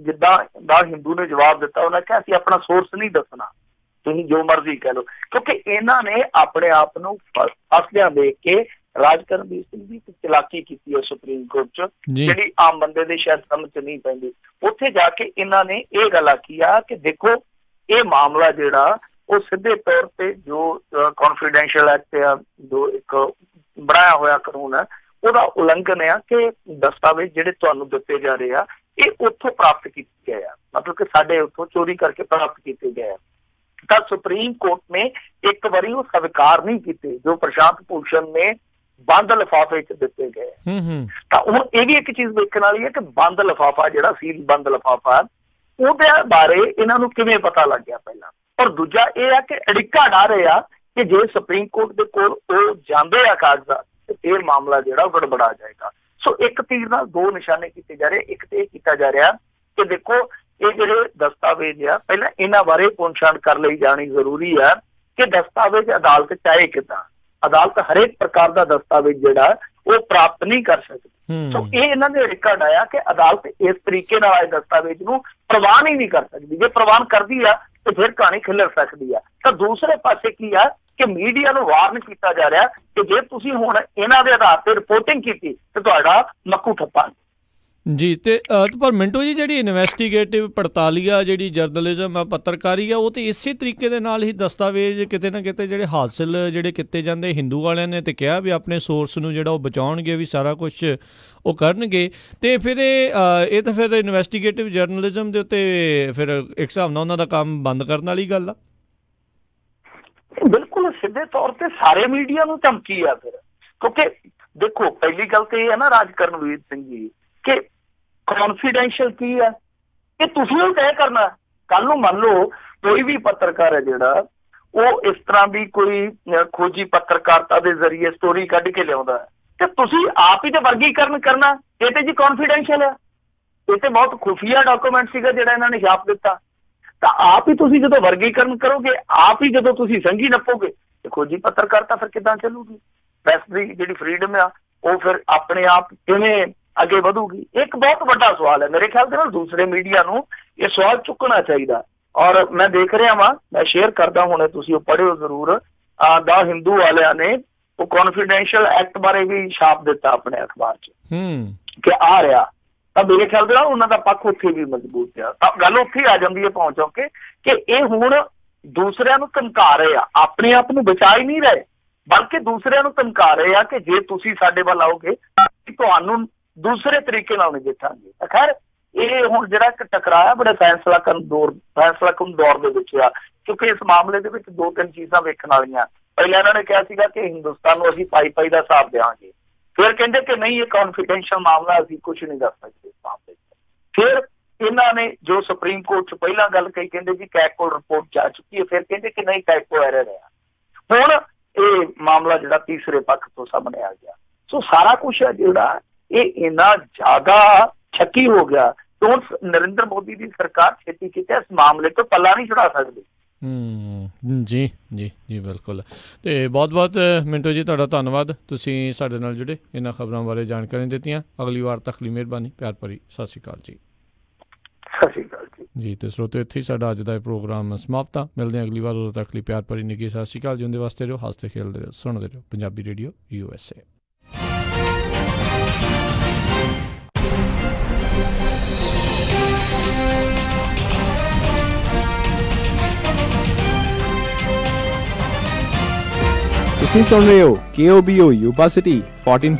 ਜਿੱਦਾਂ ਦਾ ਹਿੰਦੂ ਨੇ ਜਵਾਬ ਦਿੱਤਾ, ਉਹਨਾਂ ਕਿਹਾ ਅਸੀਂ ਆਪਣਾ ਸੋਰਸ ਨਹੀਂ ਦੱਸਣਾ, ਤੁਸੀਂ ਜੋ ਮਰਜ਼ੀ ਕਹਿ ਲਓ, ਕਿਉਂਕਿ ਇਹਨਾਂ ਨੇ ਆਪਣੇ ਆਪ ਨੂੰ ਫਸਦਿਆਂ ਦੇਖ ਕੇ ਰਾਜ ਕਰਨਵੀਰ ਸਿੰਘ ਦੀ ਚਲਾਕੀ ਕੀਤੀ ਹੈ ਸੁਪਰੀਮ ਕੋਰਟ 'ਚ, ਜਿਹੜੀ ਆਮ ਬੰਦੇ ਦੇ ਸ਼ਾਇਦ ਸਮਝ 'ਚ ਨਹੀਂ ਪੈਂਦੀ। ਉੱਥੇ ਜਾ ਕੇ ਇਹਨਾਂ ਨੇ ਇਹ ਗੱਲ ਆਖੀ ਆ ਕਿ ਦੇਖੋ ਇਹ ਮਾਮਲਾ ਜਿਹੜਾ ਉਹ ਸਿੱਧੇ ਤੌਰ ਤੇ ਜੋ ਕੌਨਫੀਡੈਂਸ਼ੀਅਲ ਐਕਟ ਆ, ਜੋ ਇੱਕ ਬਣਾਇਆ ਹੋਇਆ ਕਾਨੂੰਨ ਹੈ, ਉਹਦਾ ਉਲੰਘਣ ਆ ਕਿ ਦਸਤਾਵੇਜ਼ ਜਿਹੜੇ ਤੁਹਾਨੂੰ ਦਿੱਤੇ ਜਾ ਰਹੇ ਆ ਇਹ ਉੱਥੋਂ ਪ੍ਰਾਪਤ ਕੀਤੇ ਗਏ ਆ, ਮਤਲਬ ਕਿ ਸਾਡੇ ਉੱਥੋਂ ਚੋਰੀ ਕਰਕੇ ਪ੍ਰਾਪਤ ਕੀਤੇ ਗਏ ਆ। ਤਾਂ ਸੁਪਰੀਮ ਕੋਰਟ ਨੇ ਇੱਕ ਵਾਰੀ ਉਹ ਸਵੀਕਾਰ ਨਹੀਂ ਕੀਤੇ ਜੋ ਪ੍ਰਸ਼ਾਂਤ ਭੂਸ਼ਣ ਨੇ ਬੰਦ ਲਿਫਾਫੇ 'ਚ ਦਿੱਤੇ ਗਏ। ਤਾਂ ਹੁਣ ਇਹ ਵੀ ਇੱਕ ਚੀਜ਼ ਦੇਖਣ ਵਾਲੀ ਹੈ ਕਿ ਬੰਦ ਲਿਫਾਫਾ ਜਿਹੜਾ ਸੀਲ ਬੰਦ ਲਿਫਾਫਾ ਉਹਦੇ ਬਾਰੇ ਇਹਨਾਂ ਨੂੰ ਕਿਵੇਂ ਪਤਾ ਲੱਗ ਗਿਆ ਪਹਿਲਾਂ। ਔਰ ਦੂਜਾ ਇਹ ਆ ਕਿ ਅੜਿੱਕਾ ਡਾ ਰਹੇ ਆ ਕਿ ਜੇ ਸੁਪਰੀਮ ਕੋਰਟ ਦੇ ਕੋਲ ਉਹ ਜਾਂਦੇ ਆ ਕਾਗਜ਼ਾਤ ਤੇ ਇਹ ਮਾਮਲਾ ਜਿਹੜਾ ਉਹ ਗੜਬੜਾ ਜਾਏਗਾ। ਸੋ ਇੱਕ ਤੀਰ ਨਾਲ ਦੋ ਨਿਸ਼ਾਨੇ ਕੀਤੇ ਜਾ ਰਹੇ। ਇੱਕ ਤੇ ਇਹ ਕੀਤਾ ਜਾ ਰਿਹਾ ਕਿ ਦੇਖੋ ਇਹ ਜਿਹੜੇ ਦਸਤਾਵੇਜ਼ ਆ ਪਹਿਲਾਂ ਇਹਨਾਂ ਬਾਰੇ ਪੁੱਛਗਿੱਛ ਕਰ ਲਈ ਜਾਣੀ ਜ਼ਰੂਰੀ ਹੈ ਕਿ ਦਸਤਾਵੇਜ਼ ਅਦਾਲਤ ਚਾਹੇ ਕਿੱਦਾਂ, ਅਦਾਲਤ ਹਰੇਕ ਪ੍ਰਕਾਰ ਦਾ ਦਸਤਾਵੇਜ਼ ਜਿਹੜਾ ਉਹ ਪ੍ਰਾਪਤ ਨਹੀਂ ਕਰ ਸਕਦੀ। ਸੋ ਇਹ ਇਹਨਾਂ ਨੇ ਰਿਕਾਰਡ ਆਇਆ ਕਿ ਅਦਾਲਤ ਇਸ ਤਰੀਕੇ ਨਾਲ ਆਏ ਦਸਤਾਵੇਜ਼ ਨੂੰ ਪ੍ਰਵਾਨ ਹੀ ਨਹੀਂ ਕਰ ਸਕਦੀ। ਜੇ ਪ੍ਰਵਾਨ ਕਰਦੀ ਆ ਤੇ ਫਿਰ ਕਹਾਣੀ ਖਿਲਰ ਸਕਦੀ ਆ। ਤਾਂ ਦੂਸਰੇ ਪਾਸੇ ਕੀ ਆ ਕਿ ਮੀਡੀਆ ਨੂੰ ਵਾਰਨ ਕੀਤਾ ਜਾ ਰਿਹਾ ਕਿ ਜੇ ਤੁਸੀਂ ਹੁਣ ਇਹਨਾਂ ਦੇ ਆਧਾਰ ਤੇ ਰਿਪੋਰਟਿੰਗ ਕੀਤੀ ਤੇ ਤੁਹਾਡਾ ਮੱਕੂ ਠੱਪਾ। जी। तो पर मिंटू जी जी इन्वेस्टिगेटिव पड़ताली आ जी जर्नलिज्म आ पत्रकारी आ वो तो इस तरीके दे नाल ही दस्तावेज किते ना किते जिहड़े हासिल जिहड़े किते जांदे हिंदू वालियां ने तो कहा भी अपने सोर्स नूं जिहड़ा वो बचाउणगे भी सारा कुछ वो करनगे तो फिर ये तो फिर इन्वेस्टिगेटिव जर्नलिज्म दे उत्ते फिर एक हिसाब नाल उन्हां दा काम बंद करन वाली गल आ। बिल्कुल सीधे तौर पर सारे मीडिया नूं धमकी आ फिर, क्योंकि देखो पहली गल तो यह है ना राज करनवीर सिंह जी कि कॉन्फिडेंशियल की है कि तुसीं ही तय करना। कल नूं मान लो कोई भी पत्रकार है जिहड़ा वो इस तरह की कोई खोजी पत्रकारिता के जरिए स्टोरी कढ़ के लिया तो तुसीं आप ही तो वर्गीकरण करना, ये तो जी कॉन्फिडेंशियल है, ये तो बहुत खुफिया डॉक्यूमेंट सीगा जिहड़ा इन्हां ने छाप दिता। तो आप ही तुसीं जदों वर्गीकरण करोगे, आप ही जदों तुसीं संघी नप्पोगे तो खोजी पत्रकारिता फिर किदां चलूगी? प्रेस की जिहड़ी फ्रीडम आ वो फिर अपने आप किवें अगे बढ़ूगी? एक बहुत बड़ा सवाल है मेरे ख्याल से ना। दूसरे मीडिया नूं ये सवाल चुकना चाहिए और मैं देख रहा वहां, मैं शेयर करदा हुणे तुसीं पढ़ियो जरूर। द हिंदू वालियां ने वो कॉन्फिडेंशियल एक्ट बारे भी छाप दिता अपने अखबार च कि आ रहा, तो मेरे ख्याल से उन्हां दा पक्ष उत्थे भी मजबूत है। तो गल उत्थे आ जांदी है पहुंच के कि ये हुण दूसरिਆਂ ਨੂੰ ਧਮਕਾ ਰਹੇ आ, अपने आप ਨੂੰ बचा ही नहीं रहे बल्कि दूसरिਆਂ ਨੂੰ धमका रहे आ कि जे तुसीं साडे वल आओगे तुहानूं दूसरे तरीके नाल नजिठांगे। खैर ये हुण जिहड़ा एक टकराया बड़ा फैसलाकुन दौर दे विच आ, क्योंकि इस मामले दे विच दो तीन चीज़ां वेखण वालीआं। पहले इन्होंने कहा सीगा कि हिंदुस्तान नूं असीं पाई पाई दा हिसाब देवांगे, फिर कहंदे कि नहीं ये कॉन्फिडेंशियल मामला असीं कुछ नहीं दस सकते इस मामले च। फिर इन्होंने जो सुप्रीम कोर्ट च पहला गल कही, कहंदे जी कैको रिपोर्ट जा चुकी है, फिर कहंदे कि नहीं कैको एरर है। हुण ये मामला जिहड़ा तीसरे पक्ष तो सामने आ गया। सो सारा कुछ है जिहड़ा ये इन्ना ज्यादा छक्की हो गया तो हुण नरेंद्र मोदी की सरकार छेती किते इस मामले तो पल्ला नहीं चढ़ा सकती। जी जी जी बिल्कुल। तो बहुत बहुत मिंटू जी तुहाडा धन्नवाद, तुसीं साडे नाल जुड़े इन्हां खबरां बारे जानकारी दित्तियां। अगली वार तक लई मेहरबानी, प्यार भरी सत श्री अकाल जी। सत श्री अकाल जी। तो स्रोते इत्थे ही साडा अज दा प्रोग्राम समाप्त आ। मिलदे हैं अगली बार, उदों तक लई प्यार भरी निੱਘੀ सत श्री अकाल। जिंदे वास्ते रहो, हसदे खेलदे रहो, सुणदे रहो पंजाबी रेडियो USA। ਤੁਸੀਂ ਸੁਣ ਰਹੇ ਹੋ KOBO ਯੂਬਾ ਸਿਟੀ 14